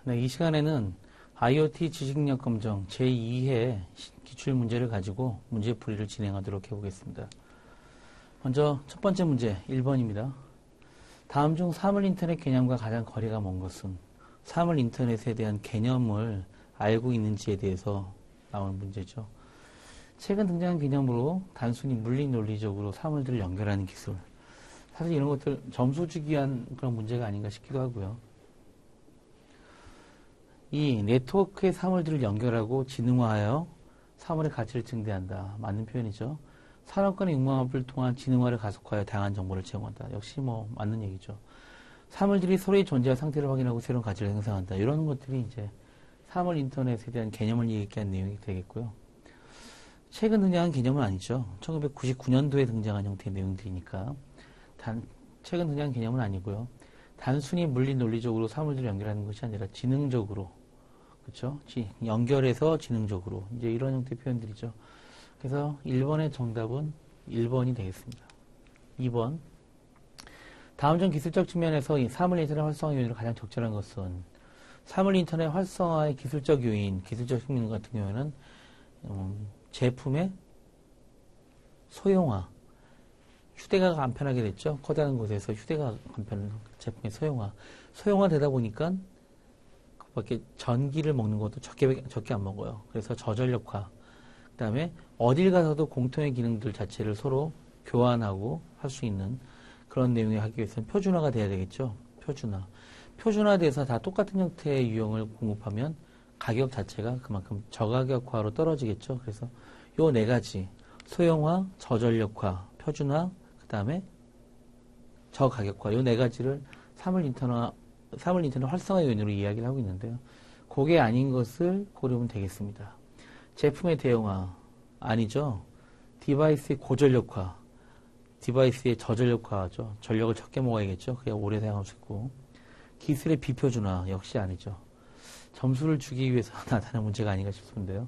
네, 이 시간에는 IoT 지식력 검정 제2회 기출 문제를 가지고 문제풀이를 진행하도록 해보겠습니다. 먼저 첫 번째 문제 1번입니다. 다음 중 사물인터넷 개념과 가장 거리가 먼 것은? 사물인터넷에 대한 개념을 알고 있는지에 대해서 나오는 문제죠. 최근 등장한 개념으로 단순히 물리논리적으로 사물들을 연결하는 기술. 사실 이런 것들 점수 주기 위한 그런 문제가 아닌가 싶기도 하고요. 이 네트워크의 사물들을 연결하고 지능화하여 사물의 가치를 증대한다. 맞는 표현이죠. 산업간의 융합을 통한 지능화를 가속하여 다양한 정보를 제공한다. 역시 맞는 얘기죠. 사물들이 서로의 존재와 상태를 확인하고 새로운 가치를 형성한다. 이런 것들이 이제 사물 인터넷에 대한 개념을 얘기한 내용이 되겠고요. 최근 등장한 개념은 아니죠. 1999년도에 등장한 형태의 내용들이니까 최근 등장한 개념은 아니고요. 단순히 물리 논리적으로 사물들을 연결하는 것이 아니라 지능적으로, 그렇죠? 연결해서 지능적으로 이제 이런 형태의 표현들이죠. 그래서 1번의 정답은 1번이 되겠습니다. 2번. 다음 중 기술적 측면에서 이 사물 인터넷 활성화 요인으로 가장 적절한 것은? 사물 인터넷 활성화의 기술적 요인, 기술적 측면 같은 경우에는 제품의 소형화. 휴대가 간편하게 됐죠. 커다란 곳에서 휴대가 간편한 제품의 소형화. 소형화되다 보니까 그밖에 전기를 먹는 것도 적게 안 먹어요. 그래서 저전력화. 그 다음에 어딜 가서도 공통의 기능들 자체를 서로 교환하고 할 수 있는 그런 내용을 하기 위해서는 표준화가 돼야 되겠죠. 표준화. 표준화돼서 다 똑같은 형태의 유형을 공급하면 가격 자체가 그만큼 저가격화로 떨어지겠죠. 그래서 요 네 가지. 소형화, 저전력화, 표준화, 그 다음에 저가격화. 요 네 가지를 사물 인터넷 활성화 요인으로 이야기를 하고 있는데요. 그게 아닌 것을 고르면 되겠습니다. 제품의 대형화. 아니죠. 디바이스의 고전력화. 디바이스의 저전력화죠. 전력을 적게 먹어야겠죠. 그래야 오래 사용할 수 있고. 기술의 비표준화. 역시 아니죠. 점수를 주기 위해서 나타난 문제가 아닌가 싶은데요.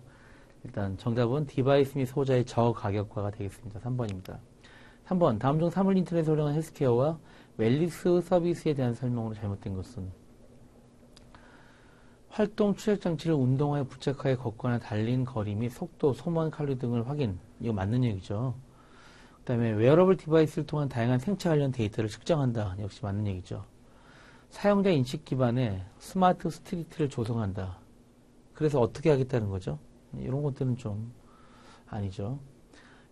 일단 정답은 디바이스 및 소자의 저가격화가 되겠습니다. 3번입니다. 3번. 다음 중 사물 인터넷을 활용한 헬스케어와 웰니스 서비스에 대한 설명으로 잘못된 것은? 활동 추적 장치를 운동화에 부착하여 걷거나 달린 거리 및 속도, 소모한 칼로리 등을 확인. 이거 맞는 얘기죠. 그 다음에 웨어러블 디바이스를 통한 다양한 생체 관련 데이터를 측정한다. 역시 맞는 얘기죠. 사용자 인식 기반의 스마트 스트리트를 조성한다. 그래서 어떻게 하겠다는 거죠? 이런 것들은 좀 아니죠.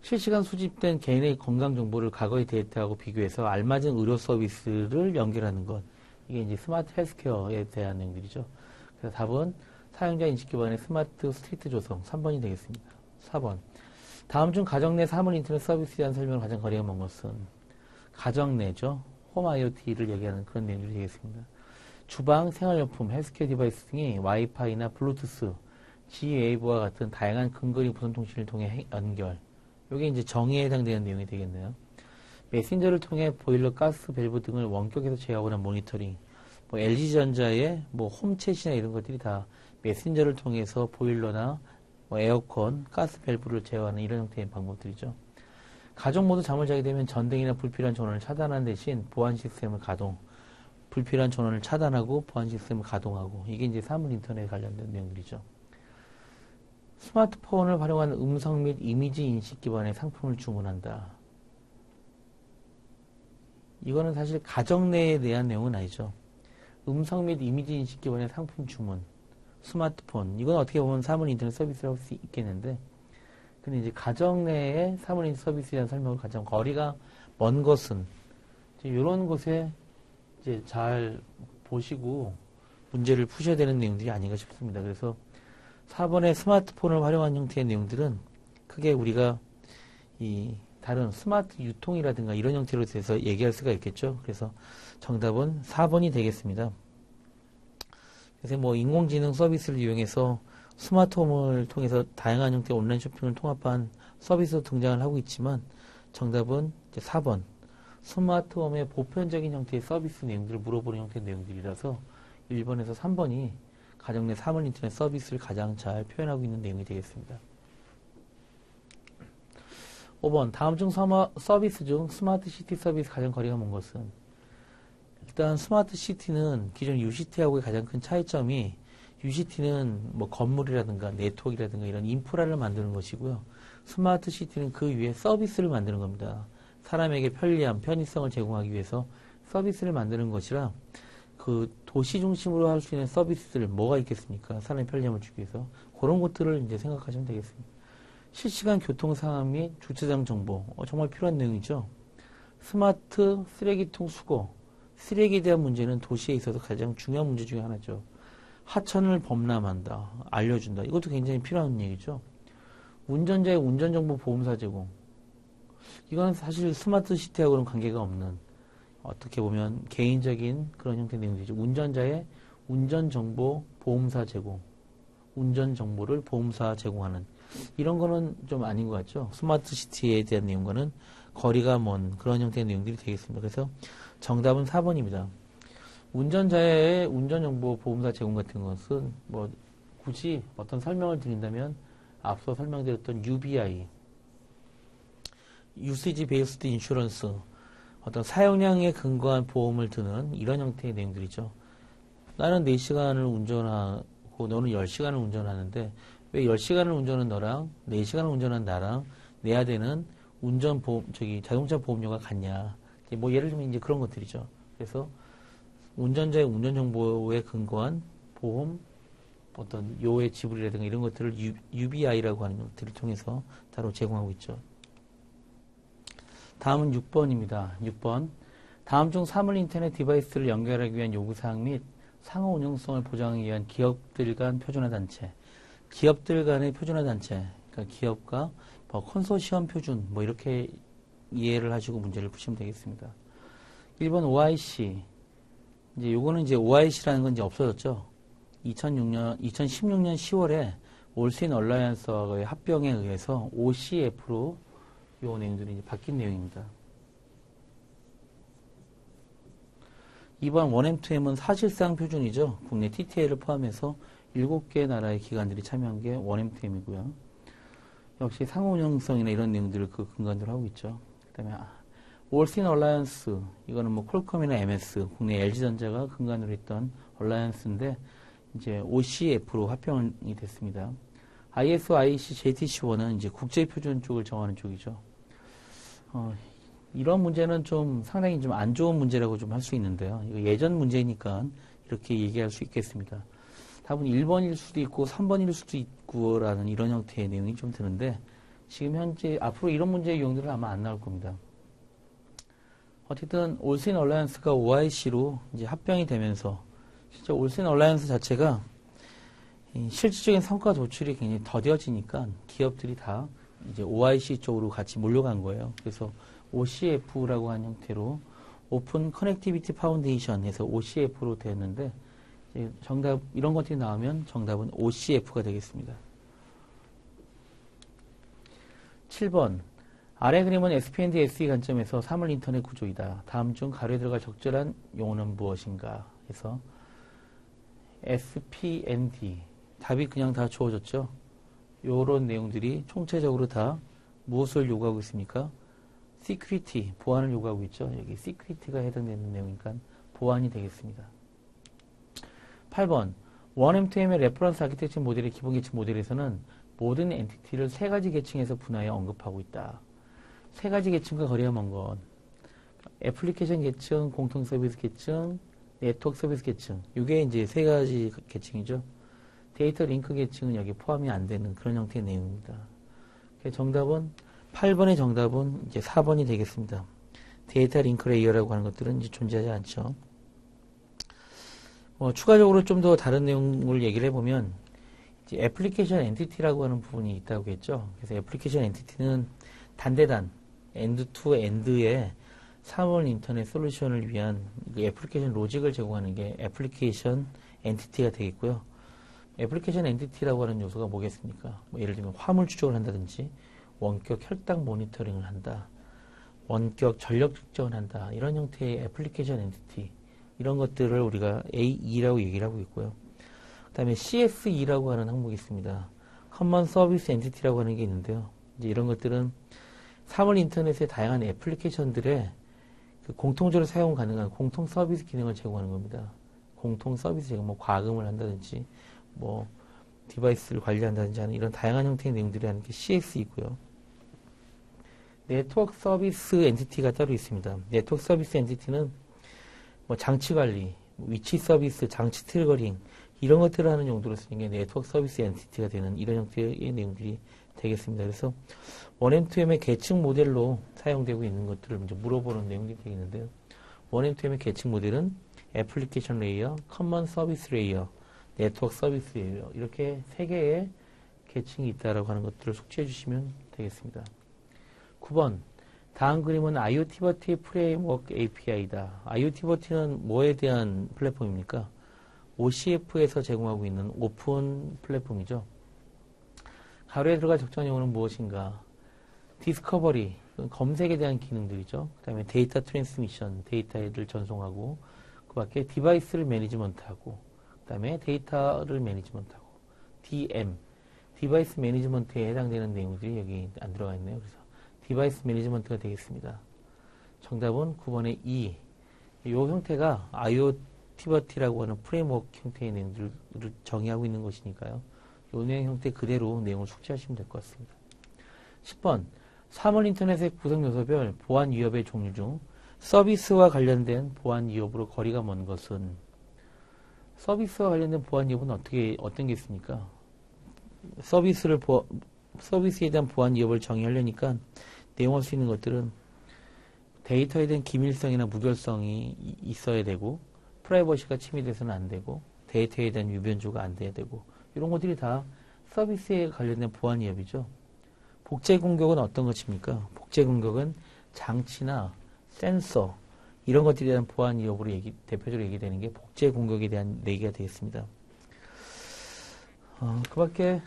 실시간 수집된 개인의 건강 정보를 과거의 데이터하고 비교해서 알맞은 의료 서비스를 연결하는 것. 이게 이제 스마트 헬스케어에 대한 내용들이죠. 그래서 답은 사용자 인식 기반의 스마트 스트리트 조성 3번이 되겠습니다. 4번. 다음 중 가정 내 사물 인터넷 서비스에 대한 설명을 가장 거리가 먼 것은? 가정 내죠. 홈 IoT를 얘기하는 그런 내용들이 되겠습니다. 주방, 생활용품, 헬스케어 디바이스 등이 와이파이나 블루투스, G웨이브와 같은 다양한 근거리 무선 통신을 통해 연결. 이게 이제 정의에 해당되는 내용이 되겠네요. 메신저를 통해 보일러, 가스, 밸브 등을 원격에서 제어하거나 모니터링. LG전자의 홈챗이나 이런 것들이 다 메신저를 통해서 보일러나 에어컨, 가스 밸브를 제어하는 이런 형태의 방법들이죠. 가족 모두 잠을 자게 되면 전등이나 불필요한 전원을 차단하는 대신 보안 시스템을 가동. 불필요한 전원을 차단하고 보안 시스템을 가동하고. 이게 이제 사물 인터넷에 관련된 내용들이죠. 스마트폰을 활용한 음성 및 이미지 인식 기반의 상품을 주문한다. 이거는 사실 가정 내에 대한 내용은 아니죠. 음성 및 이미지 인식 기반의 상품 주문, 스마트폰. 이건 어떻게 보면 사물 인터넷 서비스라고 할 수 있겠는데, 근데 이제 가정 내의 사물 인터넷 서비스에 대한 설명을 가장 거리가 먼 것은 이런 곳에 이제 잘 보시고 문제를 푸셔야 되는 내용들이 아닌가 싶습니다. 그래서 4번의 스마트폰을 활용한 형태의 내용들은 크게 우리가 이 다른 스마트 유통이라든가 이런 형태로 돼서 얘기할 수가 있겠죠. 그래서 정답은 4번이 되겠습니다. 그래서 인공지능 서비스를 이용해서 스마트홈을 통해서 다양한 형태의 온라인 쇼핑을 통합한 서비스도 등장을 하고 있지만 정답은 이제 4번. 스마트홈의 보편적인 형태의 서비스 내용들을 물어보는 형태의 내용들이라서 1번에서 3번이 가정 내 사물 인터넷 서비스를 가장 잘 표현하고 있는 내용이 되겠습니다. 5번. 다음 중 서비스 중 스마트 시티 서비스 가장 거리가 먼 것은? 일단 스마트 시티는 기존 UCT하고의 가장 큰 차이점이 UCT는 뭐 건물이라든가 네트워크라든가 이런 인프라를 만드는 것이고요. 스마트 시티는 그 위에 서비스를 만드는 겁니다. 사람에게 편리함, 편의성을 제공하기 위해서 서비스를 만드는 것이라 그 도시 중심으로 할 수 있는 서비스들 뭐가 있겠습니까? 사람의 편리함을 주기 위해서 그런 것들을 이제 생각하시면 되겠습니다. 실시간 교통 상황 및 주차장 정보 정말 필요한 내용이죠. 스마트 쓰레기통 수거 쓰레기에 대한 문제는 도시에 있어서 가장 중요한 문제 중에 하나죠. 하천을 범람한다, 알려준다. 이것도 굉장히 필요한 얘기죠. 운전자의 운전정보 보험사 제공. 이건 사실 스마트 시티하고는 관계가 없는 어떻게 보면 개인적인 그런 형태의 내용이죠. 운전자의 운전정보 보험사 제공. 운전정보를 보험사 제공하는. 이런 거는 좀 아닌 것 같죠. 스마트 시티에 대한 내용과는 거리가 먼 그런 형태의 내용들이 되겠습니다. 그래서 정답은 4번입니다. 운전자의 운전정보 보험사 제공 같은 것은 뭐 굳이 어떤 설명을 드린다면 앞서 설명드렸던 UBI, Usage Based Insurance, 어떤 사용량에 근거한 보험을 드는 이런 형태의 내용들이죠. 나는 4시간을 운전하고 너는 10시간을 운전하는데 왜 10시간을 운전한 너랑 4시간을 운전한 나랑 내야 되는 운전보험, 자동차 보험료가 같냐. 뭐 예를 들면 이제 그런 것들이죠. 그래서 운전자의 운전정보에 근거한 보험, 어떤 요의 지불이라든가 이런 것들을 UBI라고 하는 것들을 통해서 따로 제공하고 있죠. 다음은 6번입니다. 6번. 다음 중 사물 인터넷 디바이스를 연결하기 위한 요구사항 및 상호 운영성을 보장하기 위한 기업들 간 표준화 단체. 기업들 간의 표준화 단체. 그러니까 기업과 뭐 컨소시엄 표준, 뭐 이렇게 이해를 하시고 문제를 푸시면 되겠습니다. 1번 OIC. 이제 요거는 이제 OIC라는 건 이제 없어졌죠. 2016년 10월에 올스인 얼라이언스와의 합병에 의해서 OCF로 요 내용들이 이제 바뀐 내용입니다. 2번 1M2M은 사실상 표준이죠. 국내 TTA를 포함해서 7개 나라의 기관들이 참여한 게 1M2M이고요. 역시 상호 운영성이나 이런 내용들을 그 근간으로 하고 있죠. 그 다음에 올스인 얼라이언스, 이거는 뭐 퀄컴이나 MS, 국내 LG전자가 근간으로 했던 얼라이언스인데 이제 OCF로 합병이 됐습니다. ISO, IEC, JTC1은 이제 국제 표준 쪽을 정하는 쪽이죠. 이런 문제는 좀 상당히 좀 안 좋은 문제라고 좀 할 수 있는데요. 이거 예전 문제니까 이렇게 얘기할 수 있겠습니다. 답은 1번일 수도 있고 3번일 수도 있고라는 이런 형태의 내용이 좀 드는데 지금 현재 앞으로 이런 문제의 유형들은 아마 안 나올 겁니다. 어쨌든 올스인 얼라이언스가 OIC로 이제 합병이 되면서 진짜 올스인 얼라이언스 자체가 실질적인 성과 도출이 굉장히 더뎌지니까 기업들이 다 이제 OIC 쪽으로 같이 몰려간 거예요. 그래서 OCF라고 하는 형태로 오픈 커넥티비티 파운데이션에서 OCF로 되었는데 정답 이런 것들이 나오면 정답은 OCF가 되겠습니다. 7번 아래 그림은 SPND SE 관점에서 사물 인터넷 구조이다. 다음 중 가로에 들어갈 적절한 용어는 무엇인가 해서 SPND 답이 그냥 다 주어졌죠. 요런 내용들이 총체적으로 다 무엇을 요구하고 있습니까? Security, 보안을 요구하고 있죠. 여기 Security가 해당되는 내용이니까 보안이 되겠습니다. 8번 1M2M의 레퍼런스 아키텍처 모델의 기본 계층 모델에서는 모든 엔티티를 3가지 계층에서 분화해 언급하고 있다. 3가지 계층과 거리가 먼 건 애플리케이션 계층, 공통 서비스 계층, 네트워크 서비스 계층. 이게 이제 3가지 계층이죠. 데이터 링크 계층은 여기 포함이 안 되는 그런 형태의 내용입니다. 정답은 8번의 정답은 이제 4번이 되겠습니다. 데이터 링크 레이어라고 하는 것들은 이제 존재하지 않죠. 추가적으로 좀 더 다른 내용을 얘기를 해보면 이제 애플리케이션 엔티티라고 하는 부분이 있다고 했죠. 그래서 애플리케이션 엔티티는 단대단 엔드 투 엔드의 사물 인터넷 솔루션을 위한 그 애플리케이션 로직을 제공하는 게 애플리케이션 엔티티가 되겠고요. 애플리케이션 엔티티라고 하는 요소가 뭐겠습니까? 예를 들면 화물 추적을 한다든지 원격 혈당 모니터링을 한다. 원격 전력 측정을 한다. 이런 형태의 애플리케이션 엔티티 이런 것들을 우리가 AE라고 얘기를 하고 있고요. 그 다음에 CSE라고 하는 항목이 있습니다. Common Service Entity라고 하는 게 있는데요. 이제 이런 것들은 사물 인터넷의 다양한 애플리케이션들의 그 공통적으로 사용 가능한 공통 서비스 기능을 제공하는 겁니다. 공통 서비스 제공, 뭐 과금을 한다든지, 뭐 디바이스를 관리한다든지 하는 이런 다양한 형태의 내용들이 하는 게 CX이고요. 네트워크 서비스 엔티티가 따로 있습니다. 네트워크 서비스 엔티티는 뭐 장치 관리, 위치 서비스, 장치 트리거링 이런 것들을 하는 용도로 쓰는 게 네트워크 서비스 엔티티가 되는 이런 형태의 내용들이 되겠습니다. 그래서 1M2M의 계층 모델로 사용되고 있는 것들을 먼저 물어보는 내용들이 되겠는데요. 1M2M의 계층 모델은 애플리케이션 레이어, 커먼 서비스 레이어, 네트워크 서비스 레이어 이렇게 세 개의 계층이 있다라고 하는 것들을 숙지해 주시면 되겠습니다. 9번 다음 그림은 IoT버티 프레임워크 API다. IoT버티는 뭐에 대한 플랫폼입니까? OCF에서 제공하고 있는 오픈 플랫폼이죠. 가로에 들어갈 적정 용어는 무엇인가? 디스커버리, 검색에 대한 기능들이죠. 그 다음에 데이터 트랜스미션, 데이터를 전송하고 그 밖에 디바이스를 매니지먼트하고 그 다음에 데이터를 매니지먼트하고 DM, 디바이스 매니지먼트에 해당되는 내용들이 여기 안 들어가 있네요. 그래서 디바이스 매니지먼트가 되겠습니다. 정답은 9번의 2. 이 형태가 IoT버티라고 하는 프레임워크 형태의 내용들을 정의하고 있는 것이니까요. 이 내용 형태 그대로 내용을 숙지하시면 될 것 같습니다. 10번 사물 인터넷의 구성 요소별 보안 위협의 종류 중 서비스와 관련된 보안 위협으로 거리가 먼 것은 서비스와 관련된 보안 위협은 어떤 게 있습니까? 서비스에 대한 보안 위협을 정의하려니까 내용할 수 있는 것들은 데이터에 대한 기밀성이나 무결성이 있어야 되고 프라이버시가 침해돼서는 안 되고 데이터에 대한 유변조가 안 돼야 되고 이런 것들이 다 서비스에 관련된 보안 위협이죠. 복제 공격은 어떤 것입니까? 복제 공격은 장치나 센서 이런 것들에 대한 보안 위협으로 대표적으로 얘기되는 게 복제 공격에 대한 얘기가 되겠습니다. 그 밖에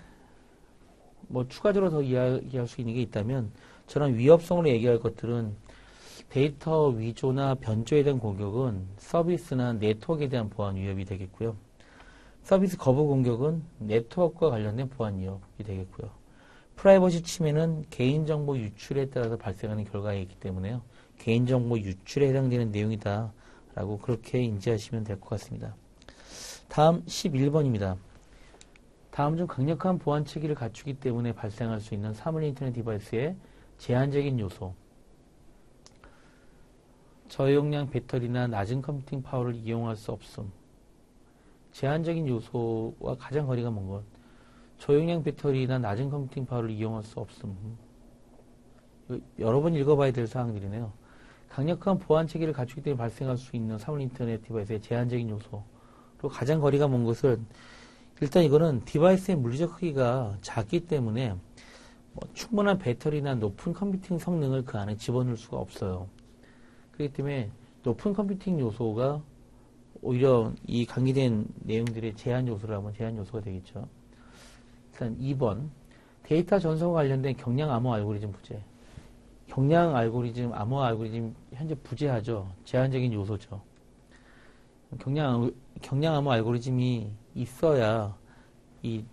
뭐 추가적으로 더 이야기할 수 있는 게 있다면 저는 위협성으로 얘기할 것들은 데이터 위조나 변조에 대한 공격은 서비스나 네트워크에 대한 보안 위협이 되겠고요. 서비스 거부 공격은 네트워크와 관련된 보안 위협이 되겠고요. 프라이버시 침해는 개인정보 유출에 따라서 발생하는 결과이기 때문에요. 개인정보 유출에 해당되는 내용이다 라고 그렇게 인지하시면 될 것 같습니다. 다음 11번입니다. 다음 중 강력한 보안 체계를 갖추기 때문에 발생할 수 있는 사물 인터넷 디바이스의 제한적인 요소. 저용량 배터리나 낮은 컴퓨팅 파워를 이용할 수 없음. 제한적인 요소와 가장 거리가 먼 것. 저용량 배터리나 낮은 컴퓨팅 파워를 이용할 수 없음. 여러 번 읽어봐야 될 사항들이네요. 강력한 보안 체계를 갖추기 때문에 발생할 수 있는 사물 인터넷 디바이스의 제한적인 요소. 그리고 가장 거리가 먼 것은 일단 이거는 디바이스의 물리적 크기가 작기 때문에 충분한 배터리나 높은 컴퓨팅 성능을 그 안에 집어넣을 수가 없어요. 그렇기 때문에 높은 컴퓨팅 요소가 오히려 이 강의된 내용들의 제한 요소라면 제한 요소가 되겠죠. 일단 2번 데이터 전송과 관련된 경량 암호 알고리즘 부재. 경량 알고리즘, 암호 알고리즘 현재 부재하죠. 제한적인 요소죠. 경량 암호 알고리즘이 있어야 이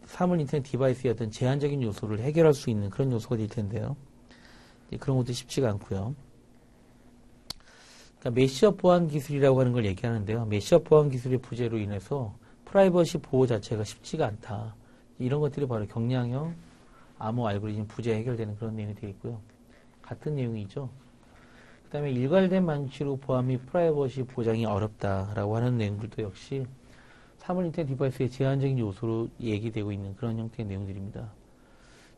사물 인터넷 디바이스의 어떤 제한적인 요소를 해결할 수 있는 그런 요소가 될 텐데요. 그런 것도 쉽지가 않고요. 그러니까 메시업 보안 기술이라고 하는 걸 얘기하는데요. 메시업 보안 기술의 부재로 인해서 프라이버시 보호 자체가 쉽지가 않다. 이런 것들이 바로 경량형 암호 알고리즘 부재 해결되는 그런 내용이 되겠고요. 같은 내용이죠. 그 다음에 일괄된 방식으로 보안 및 프라이버시 보장이 어렵다라고 하는 내용들도 역시 사물 인터넷 디바이스의 제한적인 요소로 얘기되고 있는 그런 형태의 내용들입니다.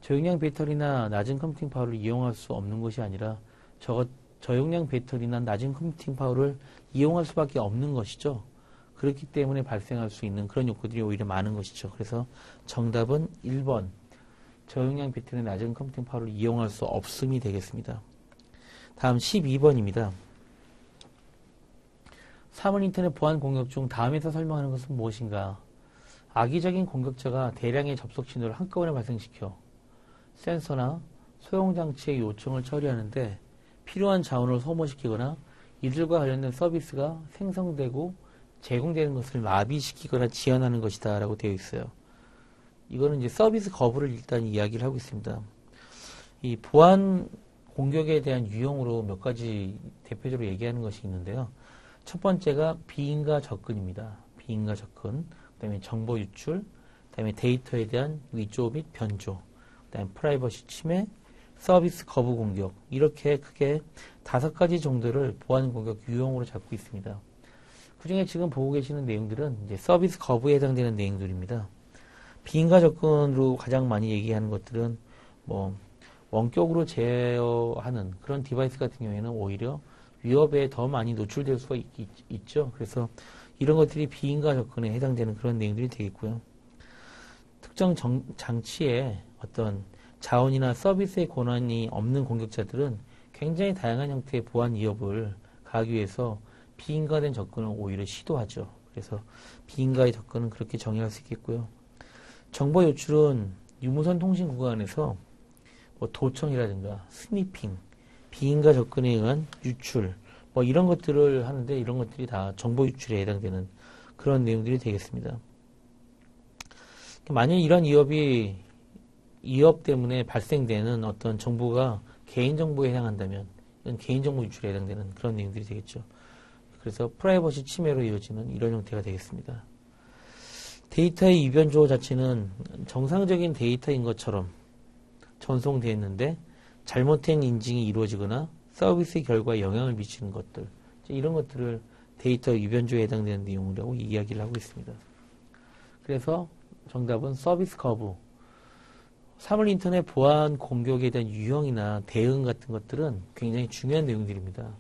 저용량 배터리나 낮은 컴퓨팅 파워를 이용할 수 없는 것이 아니라 저용량 배터리나 낮은 컴퓨팅 파워를 이용할 수밖에 없는 것이죠. 그렇기 때문에 발생할 수 있는 그런 요소들이 오히려 많은 것이죠. 그래서 정답은 1번 저용량 배터리 낮은 컴퓨팅 파워를 이용할 수 없음이 되겠습니다. 다음 12번입니다. 사물 인터넷 보안 공격 중 다음에서 설명하는 것은 무엇인가? 악의적인 공격자가 대량의 접속 신호를 한꺼번에 발생시켜 센서나 소형장치의 요청을 처리하는데 필요한 자원을 소모시키거나 이들과 관련된 서비스가 생성되고 제공되는 것을 마비시키거나 지연하는 것이다 라고 되어 있어요. 이거는 이제 서비스 거부를 일단 이야기를 하고 있습니다. 이 보안 공격에 대한 유형으로 몇 가지 대표적으로 얘기하는 것이 있는데요. 첫 번째가 비인가 접근입니다. 비인가 접근, 그 다음에 정보 유출, 그 다음에 데이터에 대한 위조 및 변조, 그 다음에 프라이버시 침해, 서비스 거부 공격, 이렇게 크게 5가지 정도를 보안 공격 유형으로 잡고 있습니다. 그 중에 지금 보고 계시는 내용들은 이제 서비스 거부에 해당되는 내용들입니다. 비인가 접근으로 가장 많이 얘기하는 것들은 원격으로 제어하는 그런 디바이스 같은 경우에는 오히려 위협에 더 많이 노출될 수가 있죠. 그래서 이런 것들이 비인가 접근에 해당되는 그런 내용들이 되겠고요. 특정 장치에 어떤 자원이나 서비스의 권한이 없는 공격자들은 굉장히 다양한 형태의 보안 위협을 가하기 위해서 비인가된 접근을 오히려 시도하죠. 그래서 비인가의 접근은 그렇게 정의할 수 있겠고요. 정보 유출은 유무선 통신 구간에서 도청이라든가 스니핑, 비인가 접근에 의한 유출, 이런 것들을 하는데 이런 것들이 다 정보 유출에 해당되는 그런 내용들이 되겠습니다. 만약 이런 위협 때문에 발생되는 어떤 정보가 개인정보에 해당한다면 이건 개인정보 유출에 해당되는 그런 내용들이 되겠죠. 그래서 프라이버시 침해로 이어지는 이런 형태가 되겠습니다. 데이터의 위변조 자체는 정상적인 데이터인 것처럼 전송되었는데 잘못된 인증이 이루어지거나 서비스 결과에 영향을 미치는 것들, 이런 것들을 데이터 위변조에 해당되는 내용이라고 이야기를 하고 있습니다. 그래서 정답은 서비스 거부. 사물 인터넷 보안 공격에 대한 유형이나 대응 같은 것들은 굉장히 중요한 내용들입니다.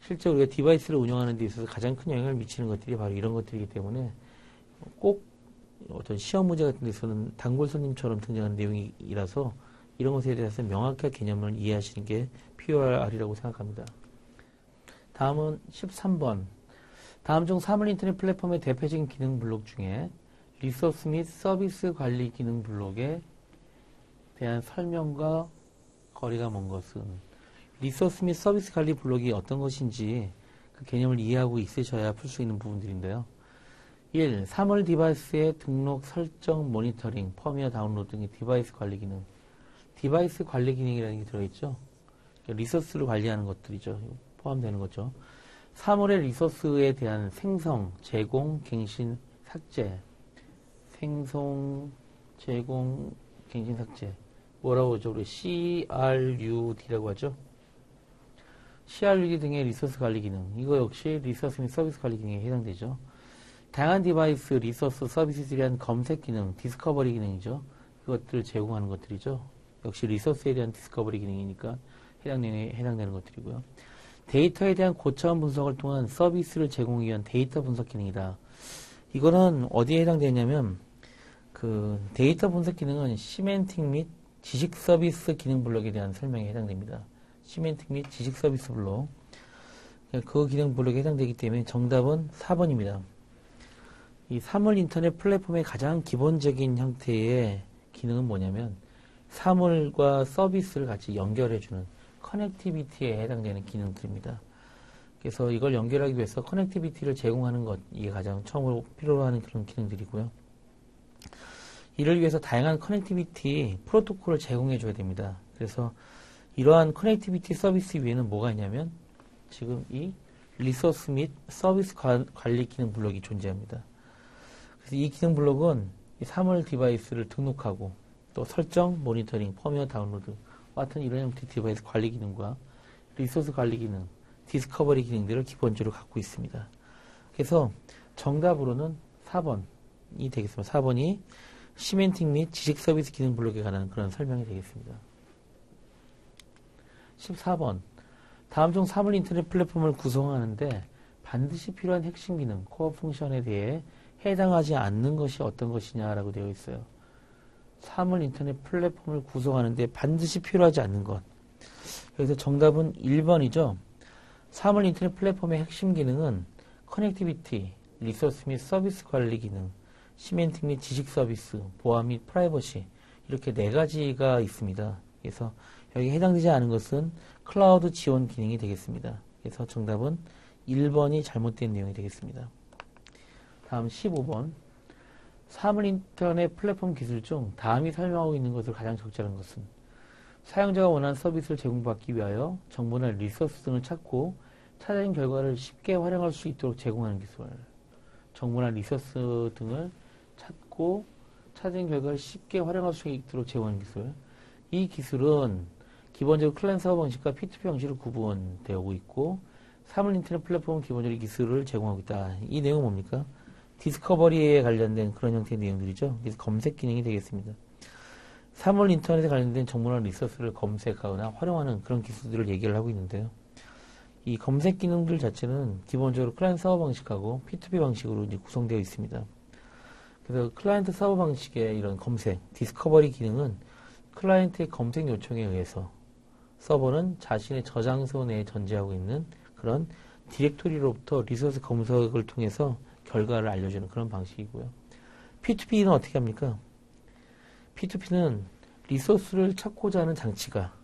실제 우리가 디바이스를 운영하는 데 있어서 가장 큰 영향을 미치는 것들이 바로 이런 것들이기 때문에 꼭 어떤 시험 문제 같은 데서는 단골 손님처럼 등장하는 내용이라서 이런 것에 대해서 명확한 개념을 이해하시는 게 POR이라고 생각합니다. 다음은 13번. 다음 중 사물 인터넷 플랫폼의 대표적인 기능 블록 중에 리소스 및 서비스 관리 기능 블록에 대한 설명과 거리가 먼 것은, 리소스 및 서비스 관리 블록이 어떤 것인지 그 개념을 이해하고 있으셔야 풀 수 있는 부분들인데요. 1. 사물 디바이스의 등록, 설정, 모니터링, 펌웨어 다운로드 등의 디바이스 관리 기능. 디바이스 관리 기능이라는 게 들어있죠. 리소스를 관리하는 것들이죠. 포함되는 거죠. 사물의 리소스에 대한 생성, 제공, 갱신, 삭제. 생성, 제공, 갱신, 삭제. 뭐라고 하죠? 우리 CRUD라고 하죠. CRUD 등의 리소스 관리 기능. 이거 역시 리소스 및 서비스 관리 기능에 해당되죠. 다양한 디바이스, 리소스, 서비스에 대한 검색 기능, 디스커버리 기능이죠. 그것들을 제공하는 것들이죠. 역시 리소스에 대한 디스커버리 기능이니까 해당되는 것들이고요. 데이터에 대한 고차원 분석을 통한 서비스를 제공하기 위한 데이터 분석 기능이다. 이거는 어디에 해당되냐면 그 데이터 분석 기능은 시멘틱 및 지식 서비스 기능 블록에 대한 설명에 해당됩니다. 시멘틱 및 지식 서비스 블록. 그 기능 블록에 해당되기 때문에 정답은 4번입니다. 이 사물 인터넷 플랫폼의 가장 기본적인 형태의 기능은 뭐냐면 사물과 서비스를 같이 연결해주는 커넥티비티에 해당되는 기능들입니다. 그래서 이걸 연결하기 위해서 커넥티비티를 제공하는 것, 이게 가장 처음으로 필요로 하는 그런 기능들이고요. 이를 위해서 다양한 커넥티비티 프로토콜을 제공해 줘야 됩니다. 그래서 이러한 커넥티비티 서비스 위에는 뭐가 있냐면 지금 이 리소스 및 서비스 관리 기능 블록이 존재합니다. 그래서 이 기능 블록은 이 사물 디바이스를 등록하고 또 설정, 모니터링, 펌웨어 다운로드 같은 이런 형태의 디바이스 관리 기능과 리소스 관리 기능, 디스커버리 기능들을 기본적으로 갖고 있습니다. 그래서 정답으로는 4번이 되겠습니다. 4번이 시멘틱 및 지식 서비스 기능 블록에 관한 그런 설명이 되겠습니다. 14번. 다음 중 사물 인터넷 플랫폼을 구성하는데 반드시 필요한 핵심 기능, 코어 펑션에 대해 해당하지 않는 것이 어떤 것이냐라고 되어 있어요. 사물 인터넷 플랫폼을 구성하는데 반드시 필요하지 않는 것. 그래서 정답은 1번이죠. 사물 인터넷 플랫폼의 핵심 기능은 커넥티비티, 리소스 및 서비스 관리 기능, 시멘틱 및 지식 서비스, 보안 및 프라이버시, 이렇게 4가지가 있습니다. 그래서 여기 해당되지 않은 것은 클라우드 지원 기능이 되겠습니다. 그래서 정답은 1번이 잘못된 내용이 되겠습니다. 다음 15번. 사물 인터넷 플랫폼 기술 중 다음이 설명하고 있는 것을 가장 적절한 것은, 사용자가 원하는 서비스를 제공받기 위하여 정보나 리소스 등을 찾고 찾은 결과를 쉽게 활용할 수 있도록 제공하는 기술. 정보나 리소스 등을 찾고 찾은 결과를 쉽게 활용할 수 있도록 제공하는 기술. 이 기술은 기본적으로 클라이언트 서버 방식과 P2P 방식으로 구분되고 있고, 사물 인터넷 플랫폼은 기본적으로 이 기술을 제공하고 있다. 이 내용은 뭡니까? 디스커버리에 관련된 그런 형태의 내용들이죠. 그래서 검색 기능이 되겠습니다. 사물 인터넷에 관련된 정보나 리소스를 검색하거나 활용하는 그런 기술들을 얘기를 하고 있는데요. 이 검색 기능들 자체는 기본적으로 클라이언트 서버 방식하고 P2P 방식으로 이제 구성되어 있습니다. 그래서 클라이언트 서버 방식의 이런 검색, 디스커버리 기능은 클라이언트의 검색 요청에 의해서 서버는 자신의 저장소 내에 전제하고 있는 그런 디렉토리로부터 리소스 검색을 통해서 결과를 알려주는 그런 방식이고요. P2P는 어떻게 합니까? P2P는 리소스를 찾고자 하는 장치가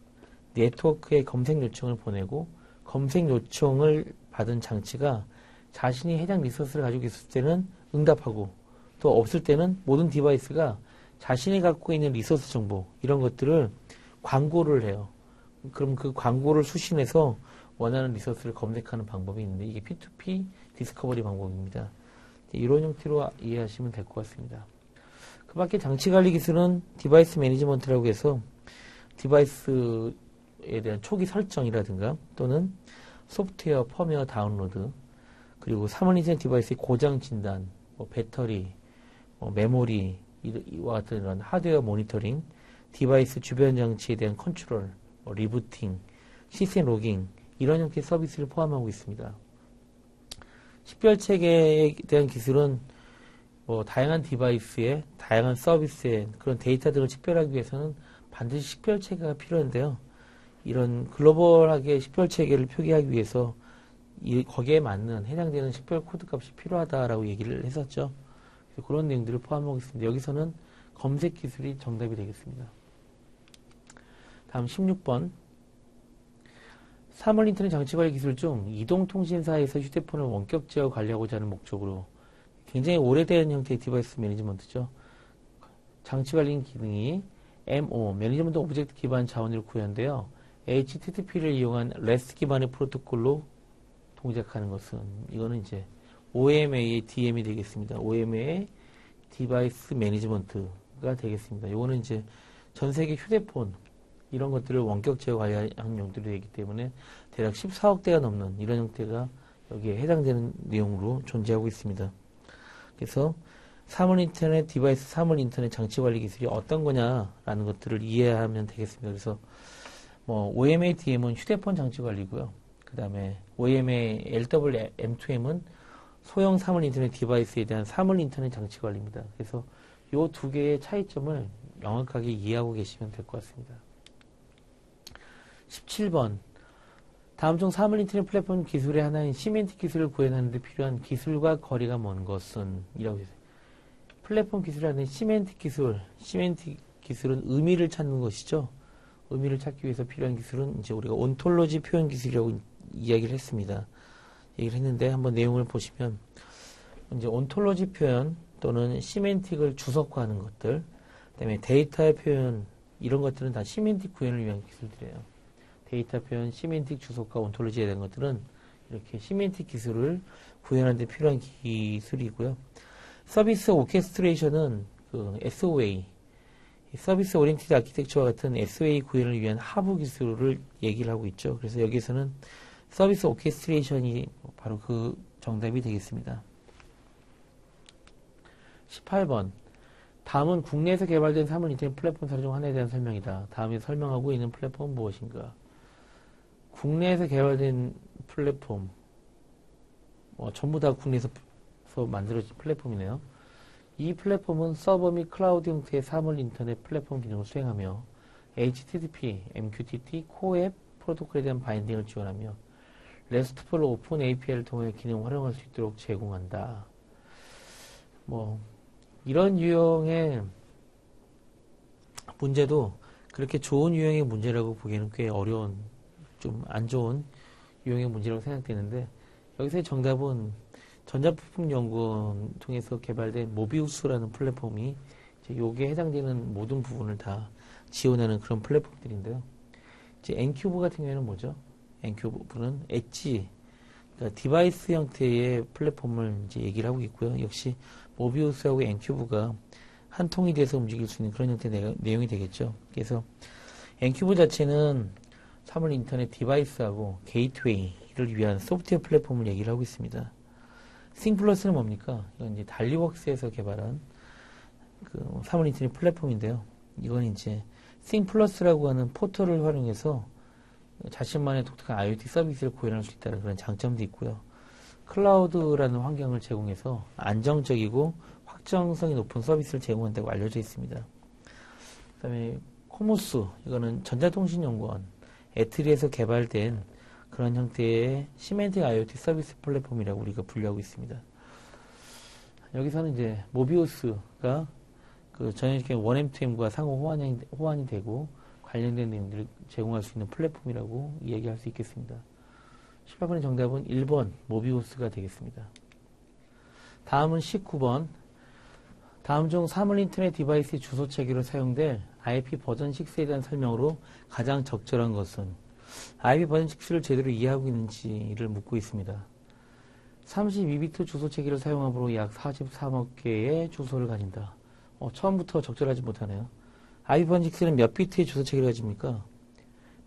네트워크에 검색 요청을 보내고 검색 요청을 받은 장치가 자신이 해당 리소스를 가지고 있을 때는 응답하고 또 없을 때는 모든 디바이스가 자신이 갖고 있는 리소스 정보 이런 것들을 광고를 해요. 그럼 그 광고를 수신해서 원하는 리소스를 검색하는 방법이 있는데 이게 P2P 디스커버리 방법입니다. 이런 형태로 이해하시면 될 것 같습니다. 그 밖에 장치 관리 기술은 디바이스 매니지먼트라고 해서 디바이스에 대한 초기 설정이라든가 또는 소프트웨어, 펌웨어 다운로드, 그리고 사물인터넷 디바이스의 고장 진단, 배터리, 메모리, 이와 같은 이런 하드웨어 모니터링, 디바이스 주변 장치에 대한 컨트롤, 리부팅, 시스템 로깅, 이런 형태의 서비스를 포함하고 있습니다. 식별체계에 대한 기술은 다양한 디바이스에 다양한 서비스에 그런 데이터 등을 식별하기 위해서는 반드시 식별체계가 필요한데요. 이런 글로벌하게 식별체계를 표기하기 위해서 거기에 맞는 해당되는 식별 코드 값이 필요하다라고 얘기를 했었죠. 그래서 그런 내용들을 포함하고 있습니다. 여기서는 검색 기술이 정답이 되겠습니다. 다음 16번. 사물 인터넷 장치 관리 기술 중 이동통신사에서 휴대폰을 원격 제어 관리하고자 하는 목적으로 굉장히 오래된 형태의 디바이스 매니지먼트죠. 장치 관리 기능이 MO, 매니지먼트 오브젝트 기반 자원으로 구현되어 HTTP를 이용한 REST 기반의 프로토콜로 동작하는 것은 이거는 이제 OMA의 DM이 되겠습니다. OMA의 디바이스 매니지먼트가 되겠습니다. 이거는 이제 전 세계 휴대폰 이런 것들을 원격 제어 관리하는 용도로 되기 때문에 대략 14억 대가 넘는 이런 형태가 여기에 해당되는 내용으로 존재하고 있습니다. 그래서 사물 인터넷 디바이스 사물 인터넷 장치 관리 기술이 어떤 거냐라는 것들을 이해하면 되겠습니다. 그래서 OMA DM은 휴대폰 장치 관리고요. 그 다음에 OMA LWM2M은 소형 사물 인터넷 디바이스에 대한 사물 인터넷 장치 관리입니다. 그래서 이 두 개의 차이점을 명확하게 이해하고 계시면 될 것 같습니다. 17번. 다음 중 사물 인터넷 플랫폼 기술의 하나인 시멘틱 기술을 구현하는 데 필요한 기술과 거리가 먼 것은? 이라고 했어요. 플랫폼 기술이라는 시멘틱 기술은 의미를 찾는 것이죠. 의미를 찾기 위해서 필요한 기술은 이제 우리가 온톨로지 표현 기술이라고 이야기를 했습니다. 얘기를 했는데 한번 내용을 보시면 이제 온톨로지 표현 또는 시멘틱을 주석화하는 것들, 그다음에 데이터의 표현 이런 것들은 다 시멘틱 구현을 위한 기술들이에요. 데이터 표현, 시멘틱 주석화, 온톨로지에 대한 것들은 이렇게 시멘틱 기술을 구현하는 데 필요한 기술이고요. 서비스 오케스트레이션은 그 SOA, 서비스 오리엔티드 아키텍처와 같은 SOA 구현을 위한 하부 기술을 얘기를 하고 있죠. 그래서 여기서는 서비스 오케스트레이션이 바로 그 정답이 되겠습니다. 18번. 다음은 국내에서 개발된 사물 인터넷 플랫폼 사례 중 하나에 대한 설명이다. 다음에 설명하고 있는 플랫폼은 무엇인가? 국내에서 개발된 플랫폼, 전부 다 국내에서 만들어진 플랫폼이네요. 이 플랫폼은 서버 및 클라우드 형태의 사물 인터넷 플랫폼 기능을 수행하며 HTTP, MQTT, 코어 앱 프로토콜에 대한 바인딩을 지원하며 RESTful 오픈 API를 통해 기능을 활용할 수 있도록 제공한다. 이런 유형의 문제도 그렇게 좋은 유형의 문제라고 보기에는 꽤 어려운, 좀 안 좋은 유형의 문제라고 생각되는데, 여기서의 정답은 전자부품연구원 통해서 개발된 모비우스라는 플랫폼이 이제 요게 해당되는 모든 부분을 다 지원하는 그런 플랫폼들인데요. 이제 N큐브 같은 경우에는 뭐죠? N큐브는 엣지, 그러니까 디바이스 형태의 플랫폼을 이제 얘기를 하고 있고요. 역시 모비우스하고 N큐브가 한 통이 돼서 움직일 수 있는 그런 형태의 내용이 되겠죠. 그래서 N큐브 자체는 사물 인터넷 디바이스하고 게이트웨이를 위한 소프트웨어 플랫폼을 얘기를 하고 있습니다. 싱플러스는 뭡니까? 이건 이제 달리웍스에서 개발한 그 사물 인터넷 플랫폼인데요. 이건 이제 싱플러스라고 하는 포털을 활용해서 자신만의 독특한 IoT 서비스를 구현할 수 있다는 그런 장점도 있고요. 클라우드라는 환경을 제공해서 안정적이고 확정성이 높은 서비스를 제공한다고 알려져 있습니다. 그 다음에 코모스, 이거는 전자통신연구원, 애트리에서 개발된 그런 형태의 시멘틱 IoT 서비스 플랫폼이라고 우리가 분류하고 있습니다. 여기서는 이제 모비우스가 그 전형적인 1M2M과 상호 호환이 되고 관련된 내용들을 제공할 수 있는 플랫폼이라고 이야기할 수 있겠습니다. 18번의 정답은 1번 모비우스가 되겠습니다. 다음은 19번. 다음 중 사물 인터넷 디바이스 주소 체계로 사용될 IP 버전 6에 대한 설명으로 가장 적절한 것은 IP 버전 6를 제대로 이해하고 있는지를 묻고 있습니다. 32비트 주소 체계를 사용함으로 약 43억 개의 주소를 가진다. 처음부터 적절하지 못하네요. IP 버전 6는 몇 비트의 주소 체계를 가집니까?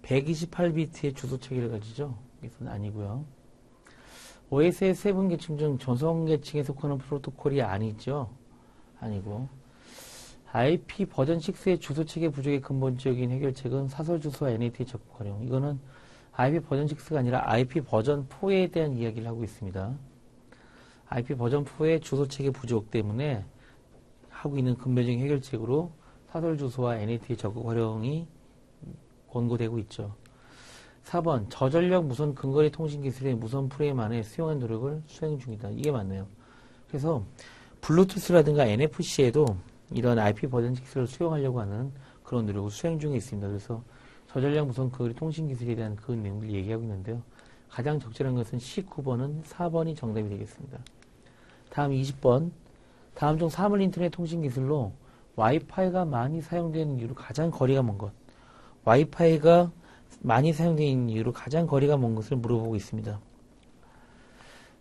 128비트의 주소 체계를 가지죠. 이것은 아니고요. OS의 세분 계층 중 전송 계층에 속하는 프로토콜이 아니죠. 아니고 IP 버전 6의 주소 체계 부족의 근본적인 해결책은 사설 주소와 NAT 적극 활용. 이거는 IP 버전 6가 아니라 IP 버전 4에 대한 이야기를 하고 있습니다. IP 버전 4의 주소 체계 부족 때문에 하고 있는 근본적인 해결책으로 사설 주소와 NAT 적극 활용이 권고되고 있죠. 4번 저전력 무선 근거리 통신 기술의 무선 프레임 안에 수용한 노력을 수행 중이다. 이게 맞네요. 그래서 블루투스라든가 NFC에도 이런 IP 버전 6를 수용하려고 하는 그런 노력을 수행 중에 있습니다. 그래서 저전력 무선 근거리 통신 기술에 대한 그 내용을 얘기하고 있는데요. 가장 적절한 것은 19번은 4번이 정답이 되겠습니다. 다음 20번. 다음 중 사물 인터넷 통신 기술로 와이파이가 많이 사용되는 이유로 가장 거리가 먼 것. 와이파이가 많이 사용되는 이유로 가장 거리가 먼 것을 물어보고 있습니다.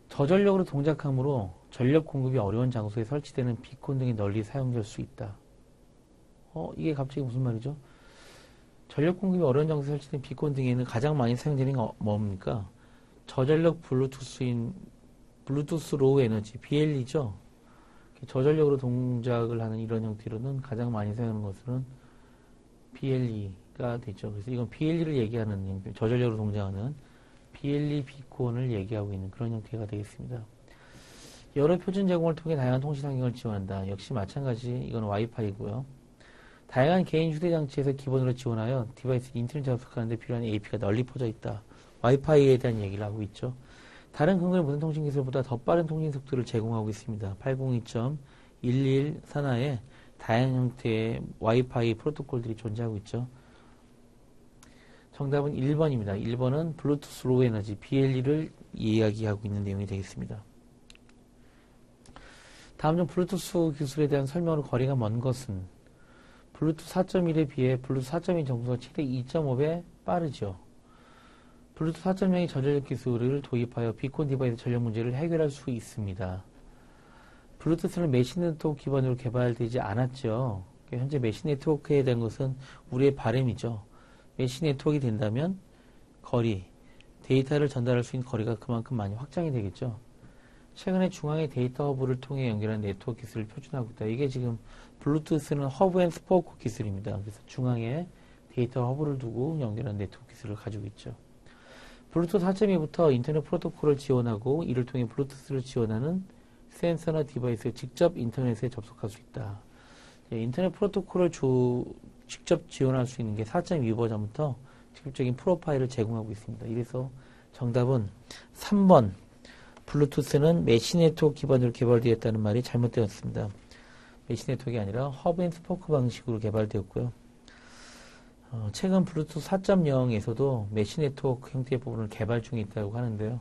저전력으로 동작하므로 전력 공급이 어려운 장소에 설치되는 비콘 등이 널리 사용될 수 있다. 이게 갑자기 무슨 말이죠? 전력 공급이 어려운 장소에 설치된 비콘 등에는 가장 많이 사용되는 게 뭡니까? 저전력 블루투스인 블루투스 로우 에너지 BLE죠. 저전력으로 동작을 하는 이런 형태로는 가장 많이 사용하는 것은 BLE가 되죠. 그래서 이건 BLE를 얘기하는 저전력으로 동작하는 BLE 비콘을 얘기하고 있는 그런 형태가 되겠습니다. 여러 표준 제공을 통해 다양한 통신 환경을 지원한다. 역시 마찬가지 이건 와이파이고요. 다양한 개인 휴대장치에서 기본으로 지원하여 디바이스 인터넷 접속하는 데 필요한 AP가 널리 퍼져 있다. 와이파이에 대한 얘기를 하고 있죠. 다른 근거리 무선 통신 기술보다 더 빠른 통신 속도를 제공하고 있습니다. 802.11 산하에 다양한 형태의 와이파이 프로토콜들이 존재하고 있죠. 정답은 1번입니다. 1번은 블루투스 로우 에너지 BLE를 이야기하고 있는 내용이 되겠습니다. 다음 중 블루투스 기술에 대한 설명으로 거리가 먼 것은 블루투스 4.1에 비해 블루투스 4.2 정도가 최대 2.5배 빠르죠. 블루투스 4.0의 저전력 기술을 도입하여 비콘 디바이스 전력 문제를 해결할 수 있습니다. 블루투스는 메신 네트워크 기반으로 개발되지 않았죠. 현재 메신 네트워크에 대한 것은 우리의 바람이죠. 메신 네트워크가 된다면 거리, 데이터를 전달할 수 있는 거리가 그만큼 많이 확장이 되겠죠. 최근에 중앙의 데이터 허브를 통해 연결한 네트워크 기술을 표준하고 있다. 이게 지금 블루투스는 허브 앤 스포크 기술입니다. 그래서 중앙에 데이터 허브를 두고 연결한 네트워크 기술을 가지고 있죠. 블루투스 4.2부터 인터넷 프로토콜을 지원하고 이를 통해 블루투스를 지원하는 센서나 디바이스에 직접 인터넷에 접속할 수 있다. 인터넷 프로토콜을 직접 지원할 수 있는 게 4.2 버전부터 직접적인 프로파일을 제공하고 있습니다. 이래서 정답은 3번 블루투스는 메시 네트워크 기반으로 개발되었다는 말이 잘못되었습니다. 메시 네트워크가 아니라 허브 앤 스포크 방식으로 개발되었고요. 최근 블루투스 4.0에서도 메시 네트워크 형태의 부분을 개발 중에 있다고 하는데요.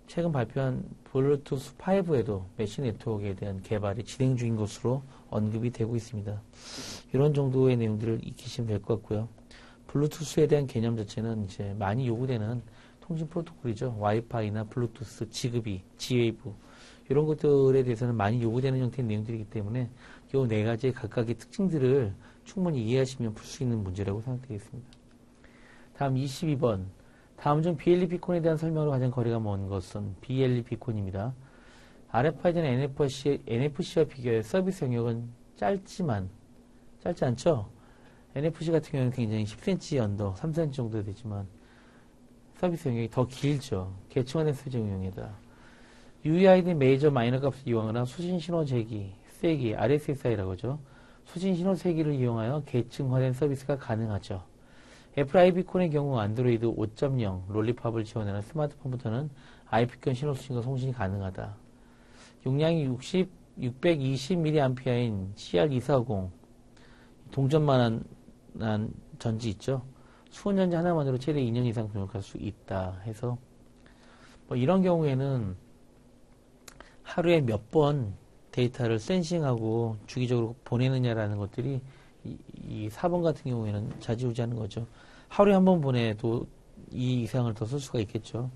최근 발표한 블루투스 5에도 메시 네트워크에 대한 개발이 진행 중인 것으로 언급이 되고 있습니다. 이런 정도의 내용들을 익히시면 될 것 같고요. 블루투스에 대한 개념 자체는 이제 많이 요구되는 통신 프로토콜이죠. 와이파이나 블루투스, 지그비, G웨이브 이런 것들에 대해서는 많이 요구되는 형태의 내용들이기 때문에 이 네 가지의 각각의 특징들을 충분히 이해하시면 풀 수 있는 문제라고 생각되겠습니다. 다음 22번. 다음 중 BLE 비콘에 대한 설명으로 가장 거리가 먼 것은 BLE 비콘입니다. RFID나 NFC와 비교해 서비스 영역은 짧지 않죠? NFC 같은 경우는 굉장히 10cm 언더, 3cm 정도 되지만 서비스 영역이 더 길죠. 계층화된 수직 응용이다. UEID 메이저 마이너 값을 이용하거나 수신 신호 세기, RSSI라고 하죠. 수신 신호 세기를 이용하여 계층화된 서비스가 가능하죠. 애플 아이비콘의 경우 안드로이드 5.0 롤리팝을 지원하는 스마트폰부터는 IP권 신호 수신과 송신이 가능하다. 용량이 620mAh인 CR240 동전만한 전지 있죠. 수온전지 하나만으로 최대 2년 이상 등록할 수 있다 해서 뭐 이런 경우에는 하루에 몇 번 데이터를 센싱하고 주기적으로 보내느냐라는 것들이 이 4번 같은 경우에는 좌지우지하는 거죠. 하루에 한 번 보내도 이 이상을 더 쓸 수가 있겠죠.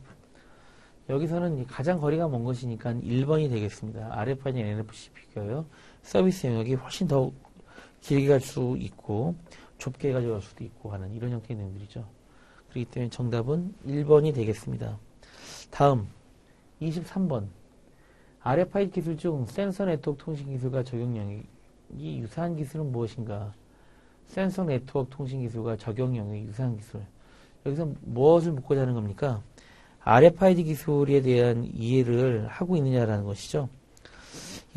여기서는 가장 거리가 먼 것이니까 1번이 되겠습니다. RFID, NFC 비교하여 서비스 영역이 훨씬 더 길게 갈 수 있고 좁게 가져갈 수도 있고 하는 이런 형태의 내용들이죠. 그렇기 때문에 정답은 1번이 되겠습니다. 다음 23번. RFID 기술 중 센서 네트워크 통신 기술과 적용 영역이 유사한 기술은 무엇인가? 센서 네트워크 통신 기술과 적용 영역이 유사한 기술. 여기서 무엇을 묻고자 하는 겁니까? RFID 기술에 대한 이해를 하고 있느냐라는 것이죠.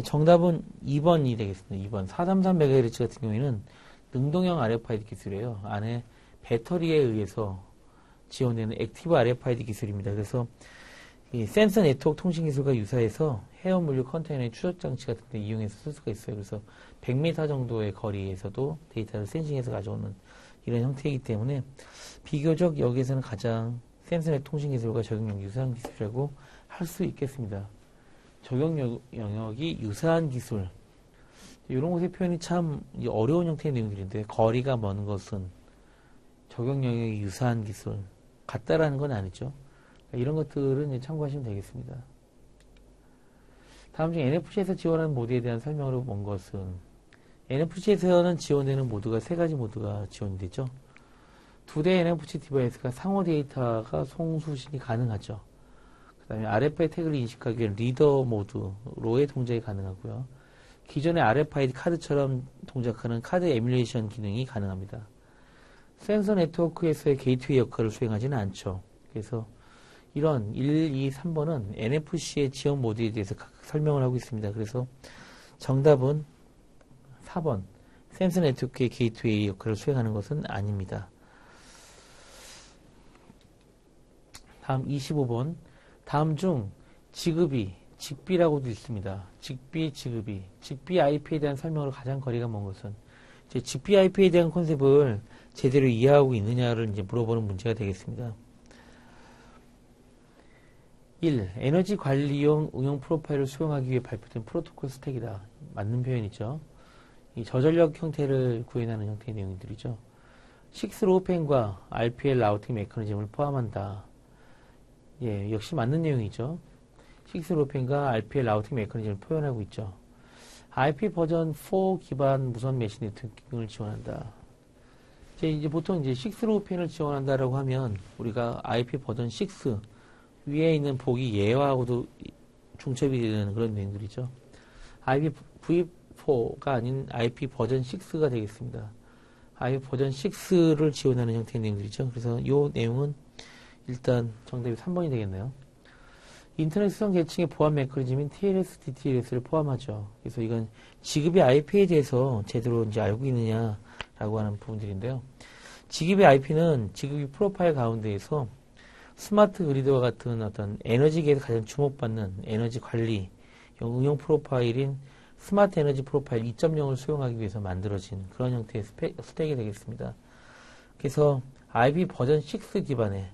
정답은 2번이 되겠습니다. 2번. 433MHz 같은 경우에는 능동형 RFID 기술이에요. 안에 배터리에 의해서 지원되는 액티브 RFID 기술입니다. 그래서 이 센서 네트워크 통신 기술과 유사해서 해외물류 컨테이너의 추적 장치 같은 데 이용해서 쓸 수가 있어요. 그래서 100m 정도의 거리에서도 데이터를 센싱해서 가져오는 이런 형태이기 때문에 비교적 여기에서는 가장 센서 네트워크 통신 기술과 적용 유사한 기술이라고 할 수 있겠습니다. 적용 영역이 유사한 기술. 이런 것의 표현이 참 어려운 형태의 내용들인데 거리가 먼 것은 적용 영역이 유사한 기술 같다라는 건 아니죠. 이런 것들은 참고하시면 되겠습니다. 다음 중 NFC에서 지원하는 모드에 대한 설명으로 먼 것은 NFC에서는 지원되는 모드가 세 가지 모드가 지원이 되죠. 두 대의 NFC 디바이스가 상호 데이터가 송수신이 가능하죠. 그 다음에 RFID 태그를 인식하기 위한 리더 모드로의 동작이 가능하고요. 기존의 RFID 카드처럼 동작하는 카드 에뮬레이션 기능이 가능합니다. 센서 네트워크에서의 게이트웨이 역할을 수행하지는 않죠. 그래서 이런 1, 2, 3번은 NFC의 지원 모드에 대해서 각각 설명을 하고 있습니다. 그래서 정답은 4번. 센서 네트워크의 게이트웨이 역할을 수행하는 것은 아닙니다. 다음 25번. 다음 중 직비라고도 있습니다. 직비 IP에 대한 설명으로 가장 거리가 먼 것은 이제 직비 IP에 대한 컨셉을 제대로 이해하고 있느냐를 이제 물어보는 문제가 되겠습니다. 1. 에너지 관리용 응용 프로파일을 수용하기 위해 발표된 프로토콜 스택이다. 맞는 표현이죠. 이 저전력 형태를 구현하는 형태의 내용들이죠. 6로펜과 RPL 라우팅 메커니즘을 포함한다. 예, 역시 맞는 내용이죠. 6로펜과 RPL 라우팅 메커니즘을 표현하고 있죠. IP 버전 4 기반 무선 메시 네트워킹을 지원한다. 이제 보통 이제 6로펜을 지원한다라고 하면 우리가 IP 버전 6 위에 있는 복이 예화하고도 중첩이 되는 그런 내용들이죠. IPv4가 아닌 IP 버전 6가 되겠습니다. IP 버전 6를 지원하는 형태의 내용들이죠. 그래서 이 내용은 일단 정답이 3번이 되겠네요. 인터넷 수송 계층의 보안 메커니즘인 TLS, DTLS를 포함하죠. 그래서 이건 지급의 IP에 대해서 제대로 이제 알고 있느냐라고 하는 부분들인데요. 지급의 IP는 지급의 프로파일 가운데에서 스마트 그리드와 같은 어떤 에너지계에서 가장 주목받는 에너지 관리 응용 프로파일인 스마트 에너지 프로파일 2.0을 수용하기 위해서 만들어진 그런 형태의 스택이 되겠습니다. 그래서 IP 버전 6 기반의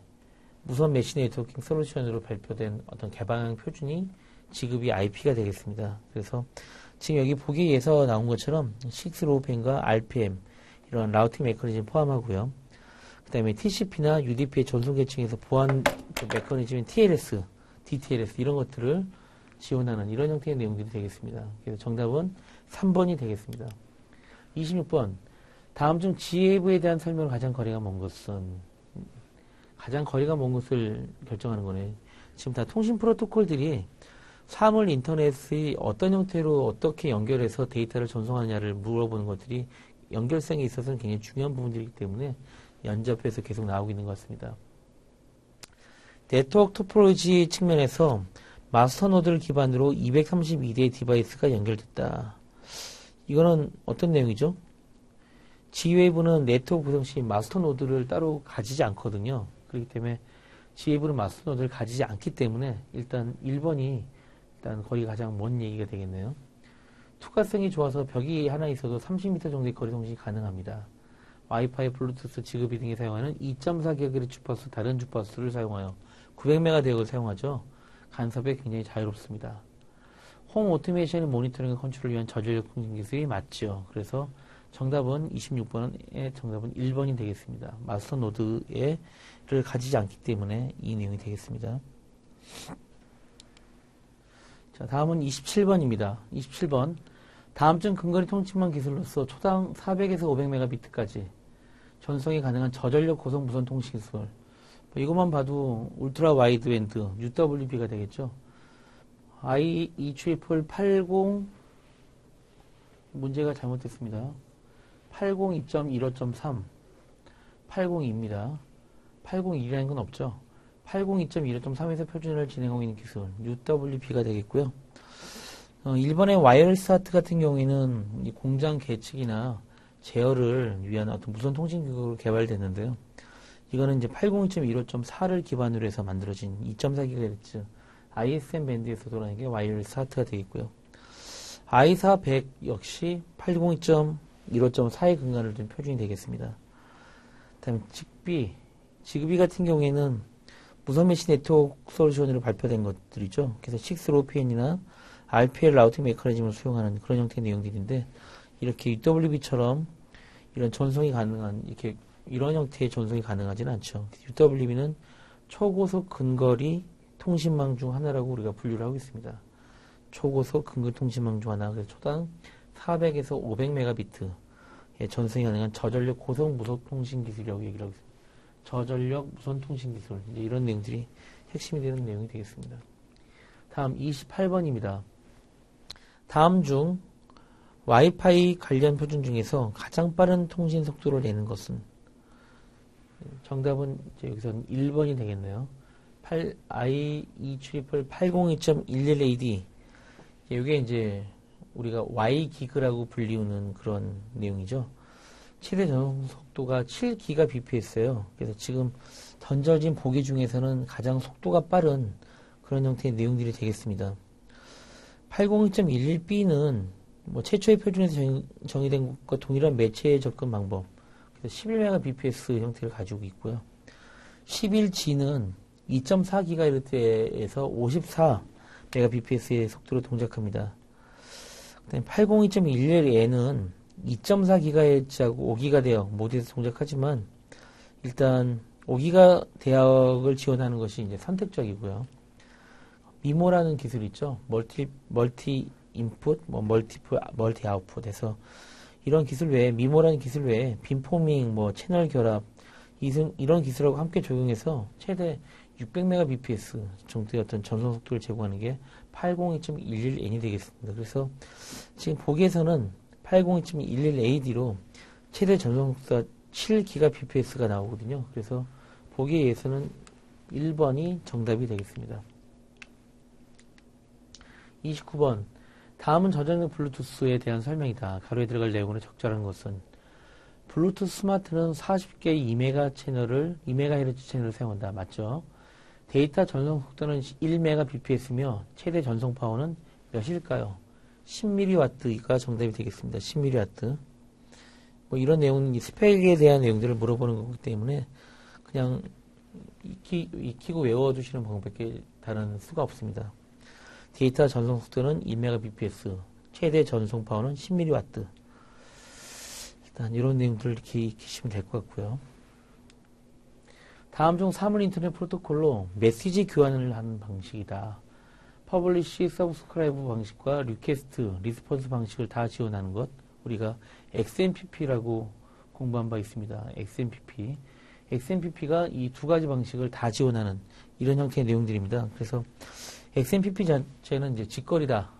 무선 메시 네트워킹 솔루션으로 발표된 어떤 개방형 표준이 지급이 IP가 되겠습니다. 그래서 지금 여기 보기에서 나온 것처럼 6로펜과 RPM 이런 라우팅 메커니즘 포함하고요. 그 다음에 TCP나 UDP의 전송 계층에서 보안 메커니즘인 TLS, DTLS 이런 것들을 지원하는 이런 형태의 내용들이 되겠습니다. 그래서 정답은 3번이 되겠습니다. 26번. 다음 중 G웨이브에 대한 설명을 가장 거리가 먼 것은 가장 거리가 먼 것을 결정하는 거네. 지금 다 통신 프로토콜들이 사물 인터넷의 어떤 형태로 어떻게 연결해서 데이터를 전송하느냐를 물어보는 것들이 연결성에 있어서는 굉장히 중요한 부분들이기 때문에 연접해서 계속 나오고 있는 것 같습니다. 네트워크 토포로지 측면에서 마스터 노드를 기반으로 232대의 디바이스가 연결됐다. 이거는 어떤 내용이죠? G웨이브는 네트워크 구성 시 마스터 노드를 따로 가지지 않거든요. 그렇기 때문에 G웨이브는 마스터 노드를 가지지 않기 때문에 일단 1번이 일단 거리가 가장 먼 얘기가 되겠네요. 투과성이 좋아서 벽이 하나 있어도 30m 정도의 거리 통신이 가능합니다. 와이파이, 블루투스, 지그비 등에 사용하는 2.4GHz 주파수 다른 주파수를 사용하여 900MHz 대역을 사용하죠. 간섭에 굉장히 자유롭습니다. 홈 오토메이션의 모니터링과 컨트롤을 위한 저전력 통신 기술이 맞죠. 그래서 정답은 26번의 정답은 1번이 되겠습니다. 마스터 노드를 가지지 않기 때문에 이 내용이 되겠습니다. 자, 다음은 27번입니다. 27번. 다음중 근거리 통신망 기술로서 초당 400에서 500Mb까지 전송이 가능한 저전력 고속 무선 통신 기술. 이것만 봐도 울트라 와이드밴드 UWB가 되겠죠. IEEE 80 문제가 잘못됐습니다. 802.15.3 802입니다. 802라는 건 없죠. 802.15.3에서 표준화를 진행하고 있는 기술 UWB가 되겠고요. 1번의 와이어리스 하트 같은 경우에는 이 공장 계측이나 제어를 위한 어떤 무선 통신 기구로 개발됐는데요. 이거는 이제 802.15.4를 기반으로 해서 만들어진 2.4GHz ISM 밴드에서 돌아가는 게 와이어리스 하트가 되겠고요. I4100 역시 802.15.4의 근간을 둔 표준이 되겠습니다. 다음 지그비 같은 경우에는 무선 메시 네트워크 솔루션으로 발표된 것들이죠. 그래서 6로PN이나 RPL 라우팅 메커니즘을 수용하는 그런 형태의 내용들인데 이렇게 UWB처럼 이런 전송이 가능한 이런 형태의 전송이 가능하지는 않죠. UWB는 초고속 근거리 통신망 중 하나라고 우리가 분류를 하고 있습니다. 초고속 근거리 통신망 중 하나. 그래서 초당 400에서 500Mb의 전송이 가능한 저전력 고속 무선 통신 기술이라고 얘기를 하고 있습니다. 저전력 무선 통신 기술. 이제 이런 내용들이 핵심이 되는 내용이 되겠습니다. 다음 28번입니다. 다음 중 와이파이 관련 표준 중에서 가장 빠른 통신 속도를 내는 것은 정답은 이제 여기서는 1번이 되겠네요. IEEE 802.11AD 이게 이제 우리가 Y기그라고 불리우는 그런 내용이죠. 최대 전송 속도가 7GBps예요. 그래서 지금 던져진 보기 중에서는 가장 속도가 빠른 그런 형태의 내용들이 되겠습니다. 802.11b는 뭐 최초의 표준에서 정의된 것과 동일한 매체의 접근 방법. 그래서 11Mbps 형태를 가지고 있고요. 11G는 2.4GHz에서 54Mbps의 속도로 동작합니다. 그다음에 802.11n은 2.4GHz하고 5기가 대역 모두에서 동작하지만 일단 5기가 대역을 지원하는 것이 이제 선택적이고요. 미모라는 기술 있죠. 멀티 인풋, 멀티 아웃풋에서 이런 기술 외에 미모라는 기술 외에 빔포밍, 채널 결합 이런 기술하고 함께 적용해서 최대 600Mbps 정도의 어떤 전송 속도를 제공하는 게 802.11n이 되겠습니다. 그래서 지금 보기에서는 802.11ad로 최대 전송 속도가 7GBps가 나오거든요. 그래서 보기에 의해서는 1번이 정답이 되겠습니다. 29번. 다음은 저전력 블루투스에 대한 설명이다. 가로에 들어갈 내용으로 적절한 것은 블루투스 스마트는 40개의 2MHz 채널을 사용한다. 맞죠? 데이터 전송 속도는 1Mbps며 최대 전송 파워는 몇일까요? 10mW가 정답이 되겠습니다. 10mW. 이런 내용은 스펙에 대한 내용들을 물어보는 거기 때문에 그냥 익히고 외워두시는 방법밖에 다른 수가 없습니다. 데이터 전송 속도는 1Mbps, 최대 전송 파워는 10mW. 일단 이런 내용들을 이렇게 익히시면 될 것 같고요. 다음 중 사물 인터넷 프로토콜로 메시지 교환을 하는 방식이다. 퍼블리시, 서브스크라이브 방식과 리퀘스트, 리스폰스 방식을 다 지원하는 것. 우리가 XMPP라고 공부한 바 있습니다. XMPP. XMPP가 이 두 가지 방식을 다 지원하는 이런 형태의 내용들입니다. 그래서 XMPP 자체는 이제 직거리다.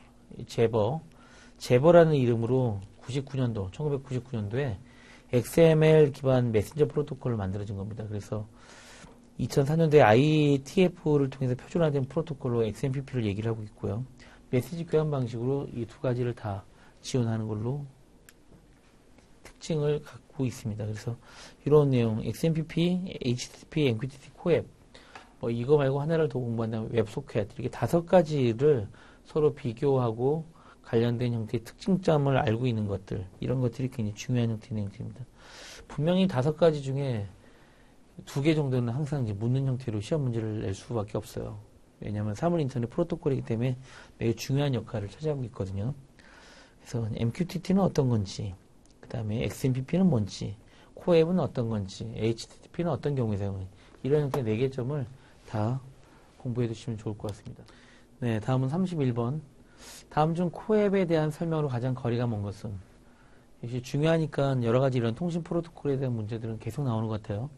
제버라는 이름으로 1999년도에 XML 기반 메신저 프로토콜을 만들어진 겁니다. 그래서 2004년도에 IETF를 통해서 표준화된 프로토콜로 XMPP를 얘기를 하고 있고요. 메시지 교환 방식으로 이 두 가지를 다 지원하는 걸로 특징을 갖고 있습니다. 그래서 이런 내용, XMPP, HTTP, MQTT, 코앱, 뭐 이거 말고 하나를 더 공부한다면 웹소켓, 이렇게 5가지를 서로 비교하고 관련된 형태의 특징점을 알고 있는 것들, 이런 것들이 굉장히 중요한 형태의 내용들입니다. 분명히 5가지 중에 2개 정도는 항상 이제 묻는 형태로 시험 문제를 낼 수밖에 없어요. 왜냐하면 사물 인터넷 프로토콜이기 때문에 매우 중요한 역할을 차지하고 있거든요. 그래서 MQTT는 어떤 건지, 그 다음에 XMPP는 뭔지, 코앱은 어떤 건지, HTTP는 어떤 경우에 사용하는지, 이런 형태의 4개 점을 다 공부해 두시면 좋을 것 같습니다. 네, 다음은 31번. 다음 중 코앱에 대한 설명으로 가장 거리가 먼 것은? 역시 중요하니까 여러 가지 이런 통신 프로토콜에 대한 문제들은 계속 나오는 것 같아요.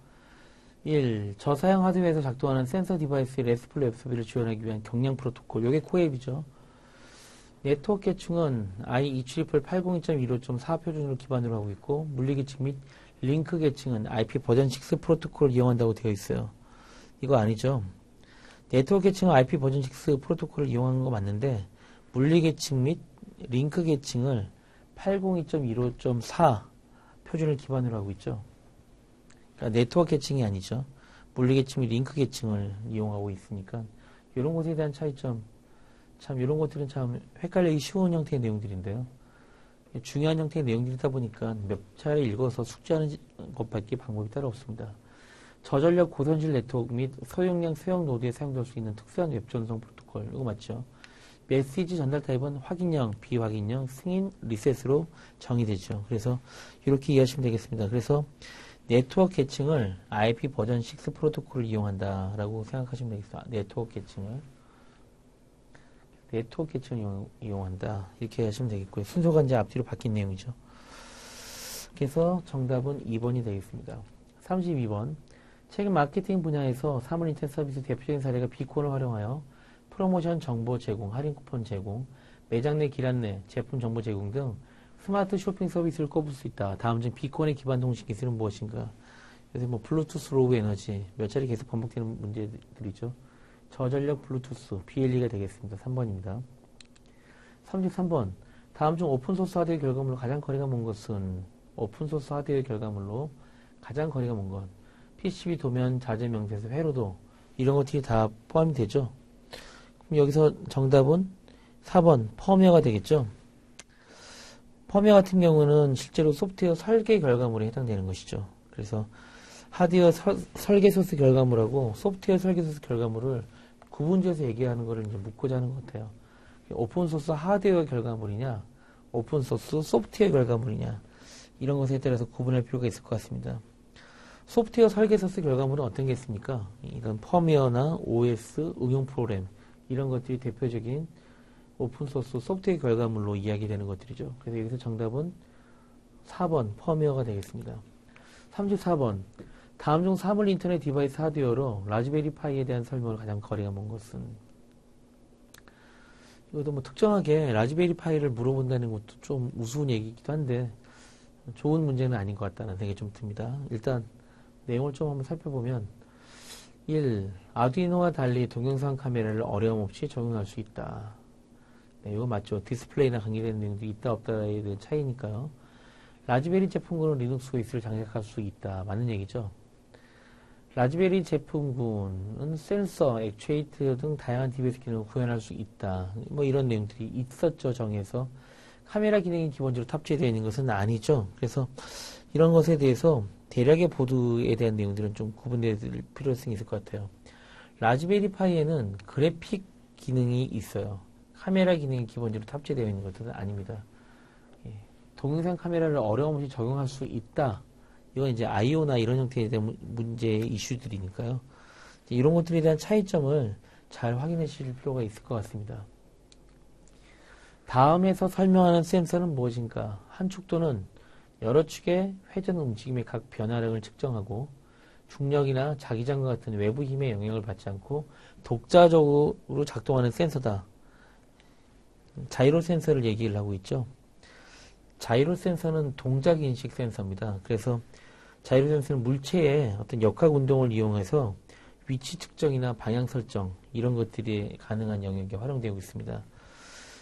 1. 저사양 하드웨어에서 작동하는 센서 디바이스의 RESTful 웹 서비스를 지원하기 위한 경량 프로토콜. 이게 코앱이죠. 네트워크 계층은 IEEE 802.15.4 표준을 기반으로 하고 있고, 물리 계층 및 링크 계층은 IP 버전 6 프로토콜을 이용한다고 되어 있어요. 이거 아니죠. 네트워크 계층은 IP 버전 6 프로토콜을 이용하는 거 맞는데, 물리 계층 및 링크 계층을 802.15.4 표준을 기반으로 하고 있죠. 그러니까 네트워크 계층이 아니죠. 물리 계층 및 링크 계층을 이용하고 있으니까 이런 것에 대한 차이점, 참 이런 것들은 참 헷갈리기 쉬운 형태의 내용들인데요. 중요한 형태의 내용들이다 보니까 몇 차례 읽어서 숙지하는 것밖에 방법이 따로 없습니다. 저전력 고선질 네트워크 및 소용량 소형 노드에 사용될 수 있는 특수한 웹 전송 프로토콜. 이거 맞죠? 메시지 전달 타입은 확인형, 비확인형, 승인, 리셋으로 정의되죠. 그래서 이렇게 이해하시면 되겠습니다. 그래서 네트워크 계층을 IP 버전 6 프로토콜을 이용한다라고 생각하시면 되겠습니다. 네트워크 계층을 이용한다. 이렇게 하시면 되겠고요. 순서가 이제 앞뒤로 바뀐 내용이죠. 그래서 정답은 2번이 되겠습니다. 32번. 최근 마케팅 분야에서 사물 인터넷 서비스 대표적인 사례가 비콘을 활용하여 프로모션 정보 제공, 할인 쿠폰 제공, 매장 내 기란 내 제품 정보 제공 등 스마트 쇼핑 서비스를 꼽을 수 있다. 다음 중 비콘의 기반 통신 기술은 무엇인가? 그래서 뭐 블루투스 로우 에너지 몇 차례 계속 반복되는 문제들이죠. 저전력 블루투스 BLE가 되겠습니다. 3번입니다. 33번. 다음 중 오픈소스 하드웨어 결과물로 가장 거리가 먼 것은? 오픈소스 하드웨어 결과물로 가장 거리가 먼 것. PCB 도면, 자재 명세서, 회로도 이런 것들이 다 포함이 되죠. 그럼 여기서 정답은 4번 펌웨어가 되겠죠. 펌웨어 같은 경우는 실제로 소프트웨어 설계 결과물에 해당되는 것이죠. 그래서 하드웨어 설계 소스 결과물하고 소프트웨어 설계 소스 결과물을 구분지어서 얘기하는 것을 이제 묻고자 하는 것 같아요. 오픈소스 하드웨어 결과물이냐, 오픈소스 소프트웨어 결과물이냐, 이런 것에 따라서 구분할 필요가 있을 것 같습니다. 소프트웨어 설계 소스 결과물은 어떤 게 있습니까? 이런 펌웨어나 OS, 응용 프로그램, 이런 것들이 대표적인 오픈소스 소프트웨어 결과물로 이야기되는 것들이죠. 그래서 여기서 정답은 4번 펌웨어가 되겠습니다. 34번. 다음 중 사물 인터넷 디바이스 하드웨어로 라즈베리 파이에 대한 설명을 가장 거리가 먼 것은? 이것도 뭐 특정하게 라즈베리 파이를 물어본다는 것도 좀 우스운 얘기이기도 한데 좋은 문제는 아닌 것 같다는 생각이 좀 듭니다. 일단 내용을 좀 한번 살펴보면 1. 아두이노와 달리 동영상 카메라를 어려움 없이 적용할 수 있다. 네, 이거 맞죠. 디스플레이나 관계되는 내용도 있다 없다에 대한 차이니까요. 라즈베리 제품군은 리눅스 OS를 장착할 수 있다. 맞는 얘기죠. 라즈베리 제품군은 센서, 액추에이터 등 다양한 디바이스 기능을 구현할 수 있다. 뭐 이런 내용들이 있었죠. 정해서. 카메라 기능이 기본적으로 탑재되어 있는 것은 아니죠. 그래서 이런 것에 대해서 대략의 보드에 대한 내용들은 좀 구분될 필요성이 있을 것 같아요. 라즈베리 파이에는 그래픽 기능이 있어요. 카메라 기능이 기본적으로 탑재되어 있는 것들은 아닙니다. 동영상 카메라를 어려움 없이 적용할 수 있다. 이건 이제 IO나 이런 형태에 대한 문제의 이슈들이니까요. 이런 것들에 대한 차이점을 잘 확인하실 필요가 있을 것 같습니다. 다음에서 설명하는 센서는 무엇인가? 한 축도는 여러 축의 회전 움직임의 각 변화량을 측정하고 중력이나 자기장과 같은 외부 힘의 영향을 받지 않고 독자적으로 작동하는 센서다. 자이로 센서를 얘기를 하고 있죠. 자이로 센서는 동작 인식 센서입니다. 그래서 자이로 센서는 물체의 어떤 역학 운동을 이용해서 위치 측정이나 방향 설정 이런 것들이 가능한 영역에 활용되고 있습니다.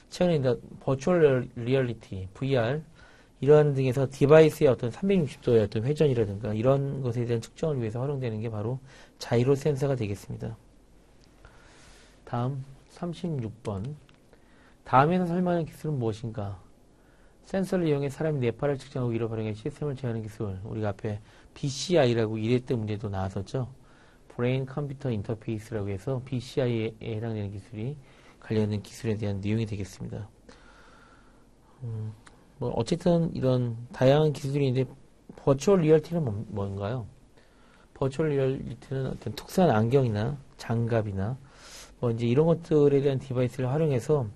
최근에 버추얼 리얼리티, VR 이러한 등에서 디바이스의 어떤 360도의 어떤 회전이라든가 이런 것에 대한 측정을 위해서 활용되는 게 바로 자이로 센서가 되겠습니다. 다음 36번. 다음에서 설명하는 기술은 무엇인가? 센서를 이용해 사람이 뇌파를 측정하고 이를 활용해 시스템을 제어하는 기술. 우리가 앞에 BCI라고 1회 때 문제도 나왔었죠. 브레인 컴퓨터 인터페이스라고 해서 BCI에 해당되는 기술이 관련된 기술에 대한 내용이 되겠습니다. 뭐 어쨌든 이런 다양한 기술인데 버추얼 리얼리티는 뭔가요? 버추얼 리얼리티는 어떤 특수한 안경이나 장갑이나 뭐 이제 이런 것들에 대한 디바이스를 활용해서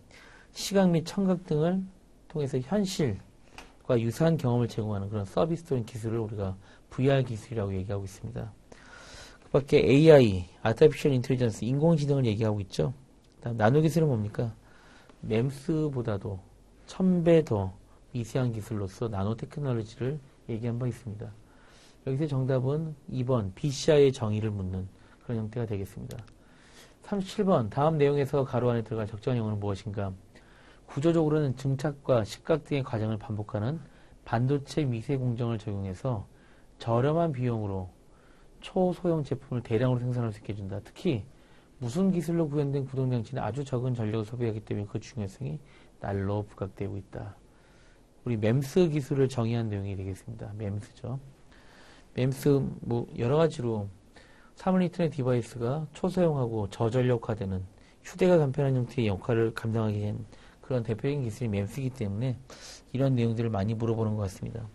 시각 및 청각 등을 통해서 현실과 유사한 경험을 제공하는 그런 서비스 또는 기술을 우리가 VR 기술이라고 얘기하고 있습니다. 그 밖에 AI, Artificial Intelligence, 인공지능을 얘기하고 있죠. 다음 나노 기술은 뭡니까? MEMS보다도 1000배 더 미세한 기술로서 나노 테크놀로지를 얘기한 바 있습니다. 여기서 정답은 2번 BCI의 정의를 묻는 그런 형태가 되겠습니다. 37번 다음 내용에서 가로 안에 들어갈 적정한 용어는 무엇인가? 구조적으로는 증착과 식각 등의 과정을 반복하는 반도체 미세 공정을 적용해서 저렴한 비용으로 초소형 제품을 대량으로 생산할 수 있게 해준다. 특히 무슨 기술로 구현된 구동장치는 아주 적은 전력을 소비하기 때문에 그 중요성이 날로 부각되고 있다. 우리 MEMS 기술을 정의한 내용이 되겠습니다. MEMS죠. MEMS 뭐 여러 가지로 사물 인터넷 디바이스가 초소형하고 저전력화되는 휴대가 간편한 형태의 역할을 감당하게 된 그런 대표적인 기술이 MEMS이기 때문에 이런 내용들을 많이 물어보는 것 같습니다.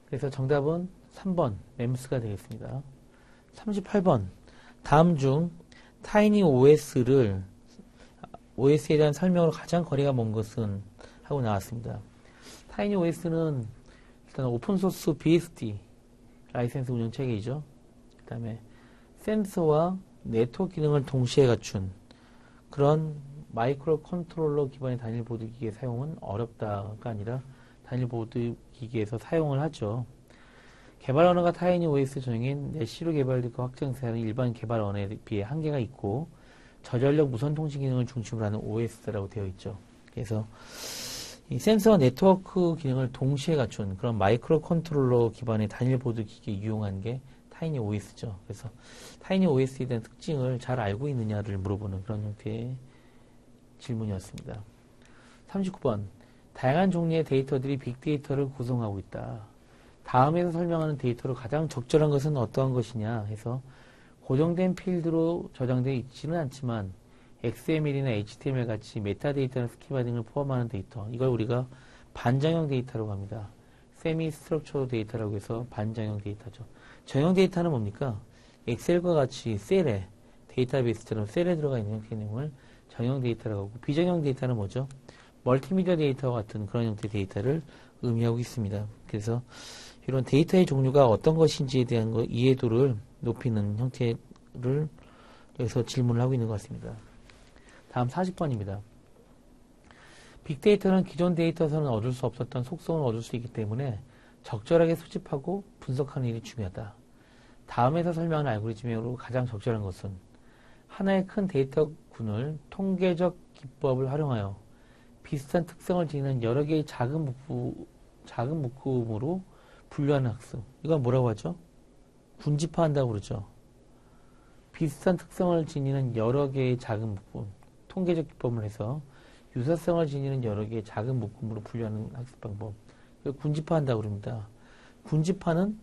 그래서 정답은 3번 MEMS가 되겠습니다. 38번 다음 중 타이니 OS에 대한 설명으로 가장 거리가 먼 것은 하고 나왔습니다. 타이니 OS는 일단 오픈소스 BSD 라이센스 운영 체계이죠. 그 다음에 센서와 네트워크 기능을 동시에 갖춘 그런 마이크로 컨트롤러 기반의 단일 보드 기기의 사용은 어렵다가 아니라 단일 보드 기기에서 사용을 하죠. 개발 언어가 타이니 OS 전용인 내시로 개발되고 확장세하는 일반 개발 언어에 비해 한계가 있고 저전력 무선 통신 기능을 중심으로 하는 OS라고 되어 있죠. 그래서 이 센서와 네트워크 기능을 동시에 갖춘 그런 마이크로 컨트롤러 기반의 단일 보드 기기에 유용한 게 타이니 OS죠. 그래서 타이니 OS에 대한 특징을 잘 알고 있느냐를 물어보는 그런 형태의 질문이었습니다. 39번 다양한 종류의 데이터들이 빅데이터를 구성하고 있다. 다음에서 설명하는 데이터로 가장 적절한 것은 어떠한 것이냐 해서 고정된 필드로 저장되어 있지는 않지만 XML이나 HTML 같이 메타데이터나 스키마 등을 포함하는 데이터 이걸 우리가 반정형 데이터라고 합니다. 세미 스트럭처 데이터라고 해서 반정형 데이터죠. 정형 데이터는 뭡니까? 엑셀과 같이 셀에 데이터베이스처럼 셀에 들어가 있는 형태의 내용을 정형 데이터라고 하고 비정형 데이터는 뭐죠? 멀티미디어 데이터와 같은 그런 형태의 데이터를 의미하고 있습니다. 그래서 이런 데이터의 종류가 어떤 것인지에 대한 이해도를 높이는 형태를 여기서 질문을 하고 있는 것 같습니다. 다음 40번입니다. 빅데이터는 기존 데이터에서는 얻을 수 없었던 속성을 얻을 수 있기 때문에 적절하게 수집하고 분석하는 일이 중요하다. 다음에서 설명하는 알고리즘으로 가장 적절한 것은 하나의 큰 데이터군을 통계적 기법을 활용하여 비슷한 특성을 지니는 여러 개의 작은 묶음으로 분류하는 학습. 이건 뭐라고 하죠? 군집화한다고 그러죠. 비슷한 특성을 지니는 여러 개의 작은 묶음, 통계적 기법을 해서 유사성을 지니는 여러 개의 작은 묶음으로 분류하는 학습 방법. 이걸 군집화한다고 그럽니다. 군집화는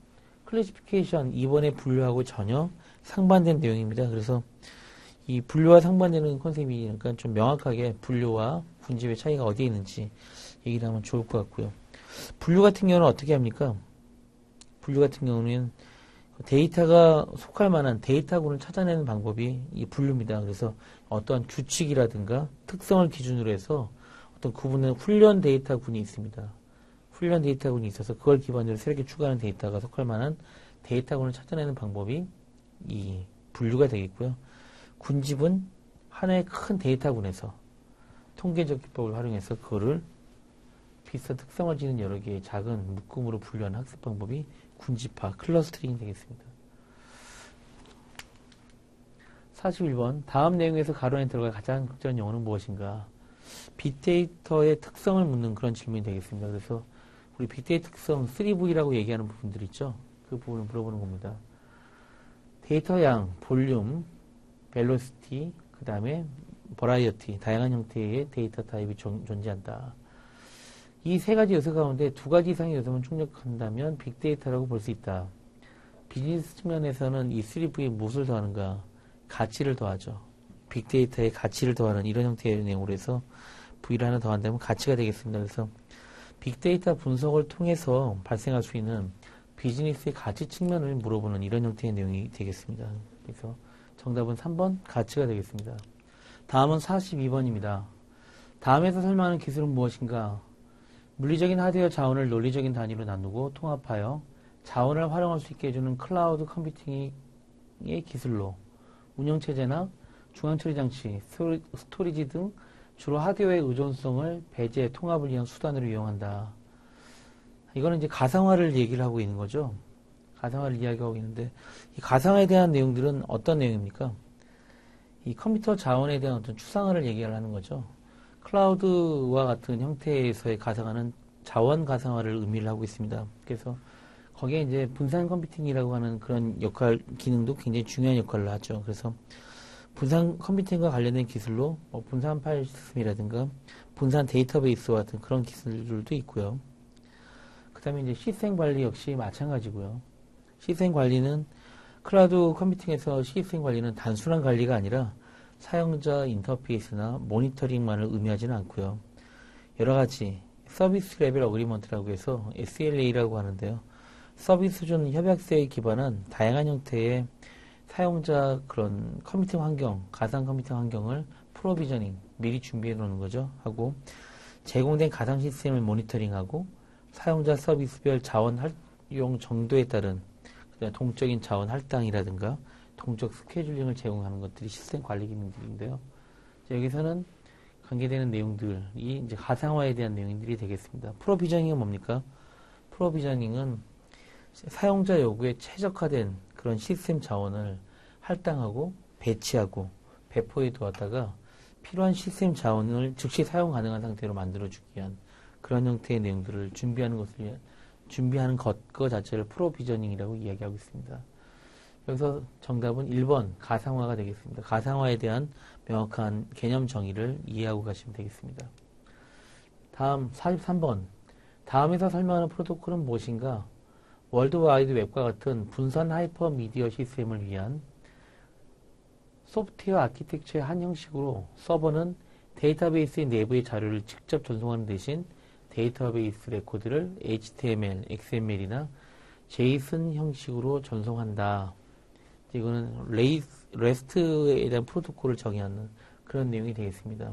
클래시피케이션 2번의 분류하고 전혀 상반된 내용입니다. 그래서 이 분류와 상반되는 컨셉이니까 좀 명확하게 분류와 군집의 차이가 어디에 있는지 얘기를 하면 좋을 것 같고요. 분류 같은 경우는 어떻게 합니까? 분류 같은 경우는 데이터가 속할 만한 데이터군을 찾아내는 방법이 이 분류입니다. 그래서 어떠한 규칙이라든가 특성을 기준으로 해서 어떤 구분된 훈련 데이터군이 있습니다. 훈련 데이터군이 있어서 그걸 기반으로 새롭게 추가하는 데이터가 속할 만한 데이터군을 찾아내는 방법이 이 분류가 되겠고요. 군집은 하나의 큰 데이터군에서 통계적 기법을 활용해서 그거를 비슷한 특성을 지닌 여러 개의 작은 묶음으로 분류하는 학습 방법이 군집화, 클러스터링이 되겠습니다. 41번 다음 내용에서 가론에 들어갈 가장 적절한 용어는 무엇인가? 빅데이터의 특성을 묻는 그런 질문이 되겠습니다. 그래서 우리 빅데이터 특성 3V라고 얘기하는 부분들 있죠? 그 부분을 물어보는 겁니다. 데이터 양, 볼륨, 벨로시티, 그 다음에 버라이어티, 다양한 형태의 데이터 타입이 존재한다. 이 세 가지 요소 가운데 두 가지 이상의 요소만 충족한다면 빅데이터라고 볼 수 있다. 비즈니스 측면에서는 이 3V에 무엇을 더하는가? 가치를 더하죠. 빅데이터의 가치를 더하는 이런 형태의 내용으로 해서 V를 하나 더한다면 가치가 되겠습니다. 그래서 빅데이터 분석을 통해서 발생할 수 있는 비즈니스의 가치 측면을 물어보는 이런 형태의 내용이 되겠습니다. 그래서 정답은 3번 가치가 되겠습니다. 다음은 42번입니다. 다음에서 설명하는 기술은 무엇인가? 물리적인 하드웨어 자원을 논리적인 단위로 나누고 통합하여 자원을 활용할 수 있게 해주는 클라우드 컴퓨팅의 기술로 운영체제나 중앙처리장치, 스토리지 등 주로 하드웨어의 의존성을 배제, 통합을 위한 수단으로 이용한다. 이거는 이제 가상화를 얘기를 하고 있는 거죠. 가상화를 이야기하고 있는데 이 가상화에 대한 내용들은 어떤 내용입니까? 이 컴퓨터 자원에 대한 어떤 추상화를 얘기를 하는 거죠. 클라우드와 같은 형태에서의 가상화는 자원 가상화를 의미를 하고 있습니다. 그래서 거기에 이제 분산 컴퓨팅이라고 하는 그런 역할, 기능도 굉장히 중요한 역할을 하죠. 그래서 분산 컴퓨팅과 관련된 기술로 분산 파일 시스템이라든가 분산 데이터베이스와 같은 그런 기술들도 있고요. 그 다음에 이제 시스템 관리 역시 마찬가지고요. 시스템 관리는 클라우드 컴퓨팅에서 시스템 관리는 단순한 관리가 아니라 사용자 인터페이스나 모니터링만을 의미하지는 않고요. 여러 가지 서비스 레벨 어그리먼트라고 해서 SLA라고 하는데요. 서비스 수준 협약서에 기반한 다양한 형태의 사용자 그런 컴퓨팅 환경, 가상 컴퓨팅 환경을 프로비저닝, 미리 준비해 놓는 거죠. 하고 제공된 가상 시스템을 모니터링하고 사용자 서비스별 자원 활용 정도에 따른 동적인 자원 할당이라든가 동적 스케줄링을 제공하는 것들이 시스템 관리 기능들인데요. 여기서는 관계되는 내용들이 이제 가상화에 대한 내용들이 되겠습니다. 프로비저닝은 뭡니까? 프로비저닝은 사용자 요구에 최적화된 그런 시스템 자원을 할당하고 배치하고 배포해 두었다가 필요한 시스템 자원을 즉시 사용 가능한 상태로 만들어주기 위한 그런 형태의 내용들을 준비하는 것 자체를 프로비저닝이라고 이야기하고 있습니다. 여기서 정답은 1번 가상화가 되겠습니다. 가상화에 대한 명확한 개념 정의를 이해하고 가시면 되겠습니다. 다음 43번 다음에서 설명하는 프로토콜은 무엇인가? 월드와이드 웹과 같은 분산 하이퍼 미디어 시스템을 위한 소프트웨어 아키텍처의 한 형식으로 서버는 데이터베이스의 내부의 자료를 직접 전송하는 대신 데이터베이스 레코드를 HTML, XML이나 JSON 형식으로 전송한다. 이거는 REST에 대한 프로토콜을 정의하는 그런 내용이 되겠습니다.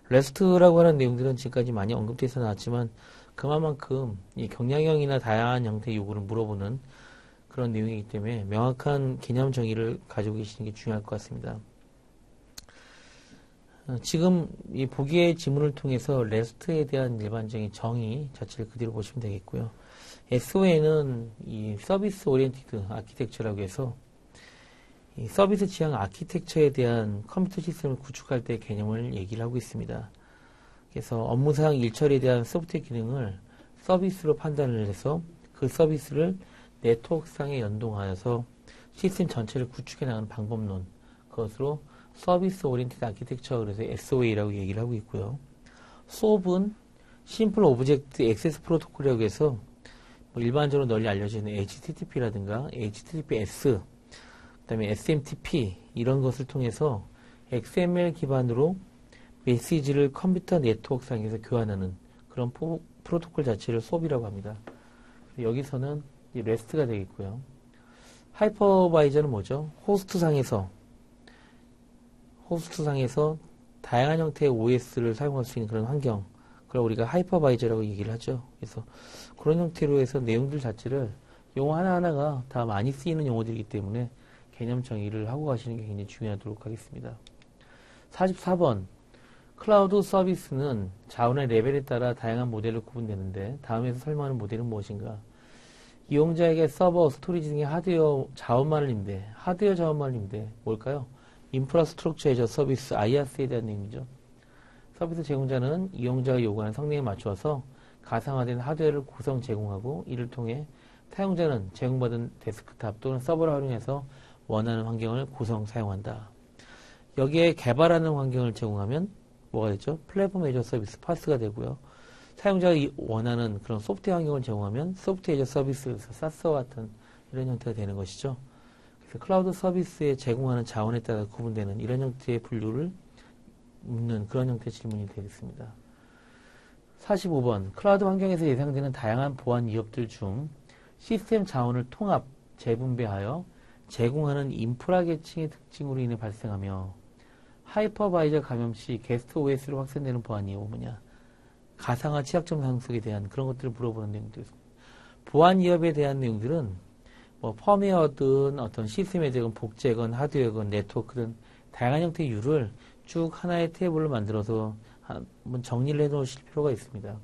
REST라고 하는 내용들은 지금까지 많이 언급돼서 나왔지만 그만큼 이 경량형이나 다양한 형태의 요구를 물어보는 그런 내용이기 때문에 명확한 개념 정의를 가지고 계시는 게 중요할 것 같습니다. 지금 이 보기의 지문을 통해서 REST에 대한 일반적인 정의 자체를 그대로 보시면 되겠고요. SOA는 이 서비스 오리엔티드 아키텍처라고 해서 이 서비스 지향 아키텍처에 대한 컴퓨터 시스템을 구축할 때 개념을 얘기를 하고 있습니다. 그래서 업무상 일처리에 대한 소프트웨어 기능을 서비스로 판단을 해서 그 서비스를 네트워크상에 연동하여서 시스템 전체를 구축해 나가는 방법론, 그것으로 서비스 오리엔티드 아키텍처, 그래서 SOA라고 얘기를 하고 있고요. SOAP은 심플 오브젝트 액세스 프로토콜이라고 해서 일반적으로 널리 알려지는 HTTP라든가 HTTPS, 그 다음에 SMTP 이런 것을 통해서 XML 기반으로 메시지를 컴퓨터 네트워크상에서 교환하는 그런 프로토콜 자체를 SOAP이라고 합니다. 여기서는 이 REST가 되겠고요. 하이퍼바이저는 뭐죠? 호스트상에서 다양한 형태의 OS를 사용할 수 있는 그런 환경, 그걸 우리가 하이퍼바이저라고 얘기를 하죠. 그래서 그런 형태로 해서 내용들 자체를 용어 하나하나가 다 많이 쓰이는 용어들이기 때문에 개념 정의를 하고 가시는 게 굉장히 중요하도록 하겠습니다. 44번 클라우드 서비스는 자원의 레벨에 따라 다양한 모델로 구분되는데 다음에서 설명하는 모델은 무엇인가? 이용자에게 서버, 스토리지 등의 하드웨어 자원만을 임대, 뭘까요? 인프라스트럭처 애저 서비스, IaaS에 대한 내용이죠. 서비스 제공자는 이용자가 요구하는 성능에 맞추어서 가상화된 하드웨어를 구성 제공하고 이를 통해 사용자는 제공받은 데스크탑 또는 서버를 활용해서 원하는 환경을 구성 사용한다. 여기에 개발하는 환경을 제공하면 뭐가 되죠? 플랫폼 애저 서비스, 파스가 되고요. 사용자가 원하는 그런 소프트웨어 환경을 제공하면 소프트웨어 애저 서비스에서 사스와 같은 이런 형태가 되는 것이죠. 그래서 클라우드 서비스에 제공하는 자원에 따라 구분되는 이런 형태의 분류를 묻는 그런 형태의 질문이 되겠습니다. 45번 클라우드 환경에서 예상되는 다양한 보안 위협들 중 시스템 자원을 통합, 재분배하여 제공하는 인프라 계층의 특징으로 인해 발생하며 하이퍼바이저 감염 시 게스트 OS로 확산되는 보안 위협은 뭐냐? 가상화 취약점 상속에 대한 그런 것들을 물어보는 내용들입니다. 보안 위협에 대한 내용들은 뭐 펌웨어든 어떤 시스템에 대한 복제건 하드웨어건 네트워크든 다양한 형태의 율을 쭉 하나의 테이블로 만들어서 한번 정리를 해 놓으실 필요가 있습니다.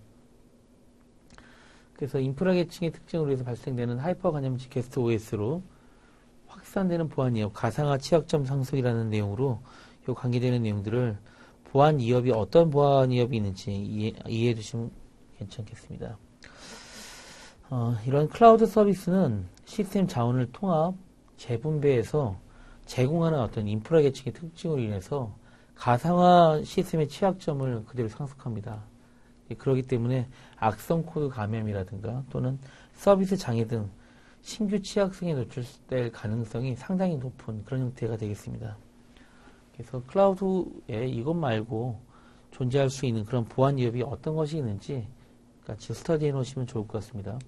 그래서 인프라 계층의 특징으로 해서 발생되는 하이퍼 감염시 게스트 OS로 확산되는 보안 위협, 가상화 취약점 상속이라는 내용으로 요 관계되는 내용들을 보안 위협이 어떤 보안 위협이 있는지 이해해 두시면 괜찮겠습니다. 이런 클라우드 서비스는 시스템 자원을 통합, 재분배해서 제공하는 어떤 인프라 계층의 특징으로 인해서 가상화 시스템의 취약점을 그대로 상속합니다. 그렇기 때문에 악성 코드 감염이라든가 또는 서비스 장애 등 신규 취약성에 노출될 가능성이 상당히 높은 그런 형태가 되겠습니다. 그래서 클라우드에 이것 말고 존재할 수 있는 그런 보안 위협이 어떤 것이 있는지 같이 스터디해 놓으시면 좋을 것 같습니다.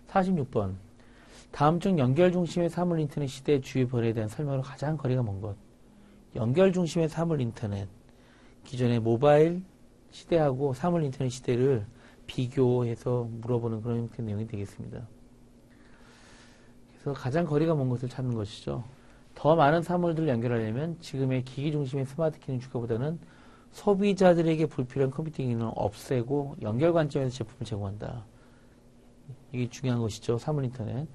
46번 다음 중 연결 중심의 사물 인터넷 시대의 주요 변화에 대한 설명으로 가장 거리가 먼 것. 연결 중심의 사물 인터넷, 기존의 모바일 시대하고 사물 인터넷 시대를 비교해서 물어보는 그런 형태의 내용이 되겠습니다. 그래서 가장 거리가 먼 것을 찾는 것이죠. 더 많은 사물들을 연결하려면 지금의 기기 중심의 스마트 기능 추가보다는 소비자들에게 불필요한 컴퓨팅 기능을 없애고 연결 관점에서 제품을 제공한다. 이게 중요한 것이죠. 사물 인터넷.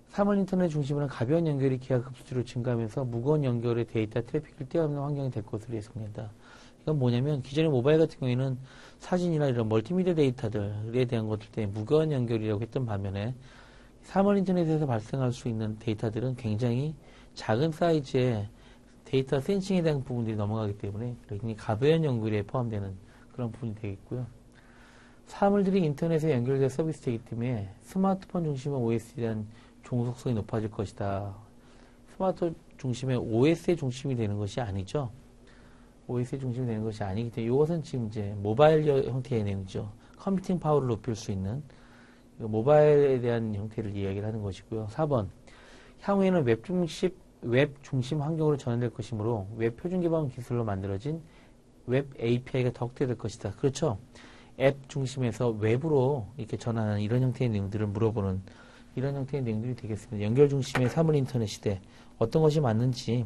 사물 인터넷 중심으로는 가벼운 연결이 기하급수로 증가하면서 무거운 연결의 데이터 트래픽을 뛰어넘는 환경이 될 것으로 예상된다. 이건 뭐냐면 기존의 모바일 같은 경우에는 사진이나 이런 멀티미디어 데이터들에 대한 것들 때문에 무거운 연결이라고 했던 반면에 사물 인터넷에서 발생할 수 있는 데이터들은 굉장히 작은 사이즈의 데이터 센싱에 대한 부분들이 넘어가기 때문에 굉장히 가벼운 연결에 포함되는 그런 부분이 되겠고요. 사물들이 인터넷에 연결되어 서비스되기 때문에 스마트폰 중심의 OS에 대한 종속성이 높아질 것이다. 스마트폰 중심의 OS의 중심이 되는 것이 아니죠. OS의 중심이 되는 것이 아니기 때문에 이것은 지금 이제 모바일 형태의 내용이죠. 컴퓨팅 파워를 높일 수 있는 모바일에 대한 형태를 이야기를 하는 것이고요. 4번 향후에는 웹 중심 환경으로 전환될 것이므로 웹 표준 기반 기술로 만들어진 웹 API가 더 확대될 것이다. 그렇죠. 앱 중심에서 웹으로 이렇게 전환하는 이런 형태의 내용들을 물어보는 이런 형태의 내용들이 되겠습니다. 연결 중심의 사물 인터넷 시대 어떤 것이 맞는지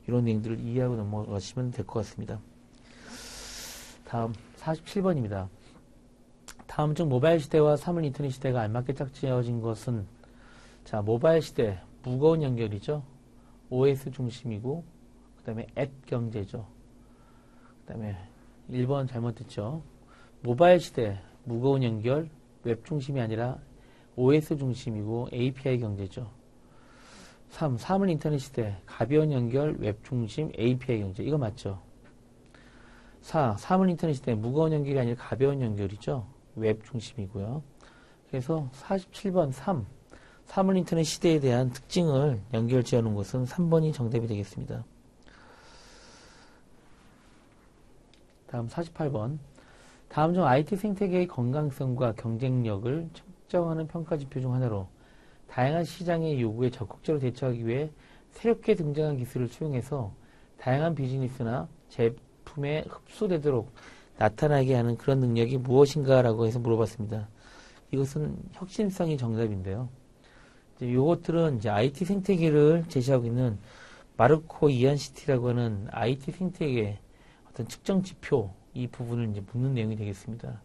이런 내용들을 이해하고 넘어가시면 될 것 같습니다. 다음 47번입니다. 다음 중 모바일 시대와 사물 인터넷 시대가 알맞게 짝지어진 것은 자 모바일 시대 무거운 연결이죠. OS 중심이고 그 다음에 앱 경제죠. 그 다음에 1번 잘못됐죠. 모바일 시대 무거운 연결 웹 중심이 아니라 OS 중심이고 API 경제죠. 3. 사물 인터넷 시대 가벼운 연결 웹 중심 API 경제 이거 맞죠. 4. 사물 인터넷 시대 무거운 연결이 아니라 가벼운 연결이죠. 웹 중심이고요. 그래서 47번 3. 사물 인터넷 시대에 대한 특징을 연결 지어놓은 것은 3번이 정답이 되겠습니다. 다음 48번 다음 중 IT 생태계의 건강성과 경쟁력을 측정하는 평가 지표 중 하나로 다양한 시장의 요구에 적극적으로 대처하기 위해 새롭게 등장한 기술을 수용해서 다양한 비즈니스나 제품에 흡수되도록 나타나게 하는 그런 능력이 무엇인가라고 해서 물어봤습니다. 이것은 혁신성이 정답인데요. 이것들은 이제 IT 생태계를 제시하고 있는 마르코 이안시티라고 하는 IT 생태계 어떤 측정 지표 이 부분을 이제 묻는 내용이 되겠습니다.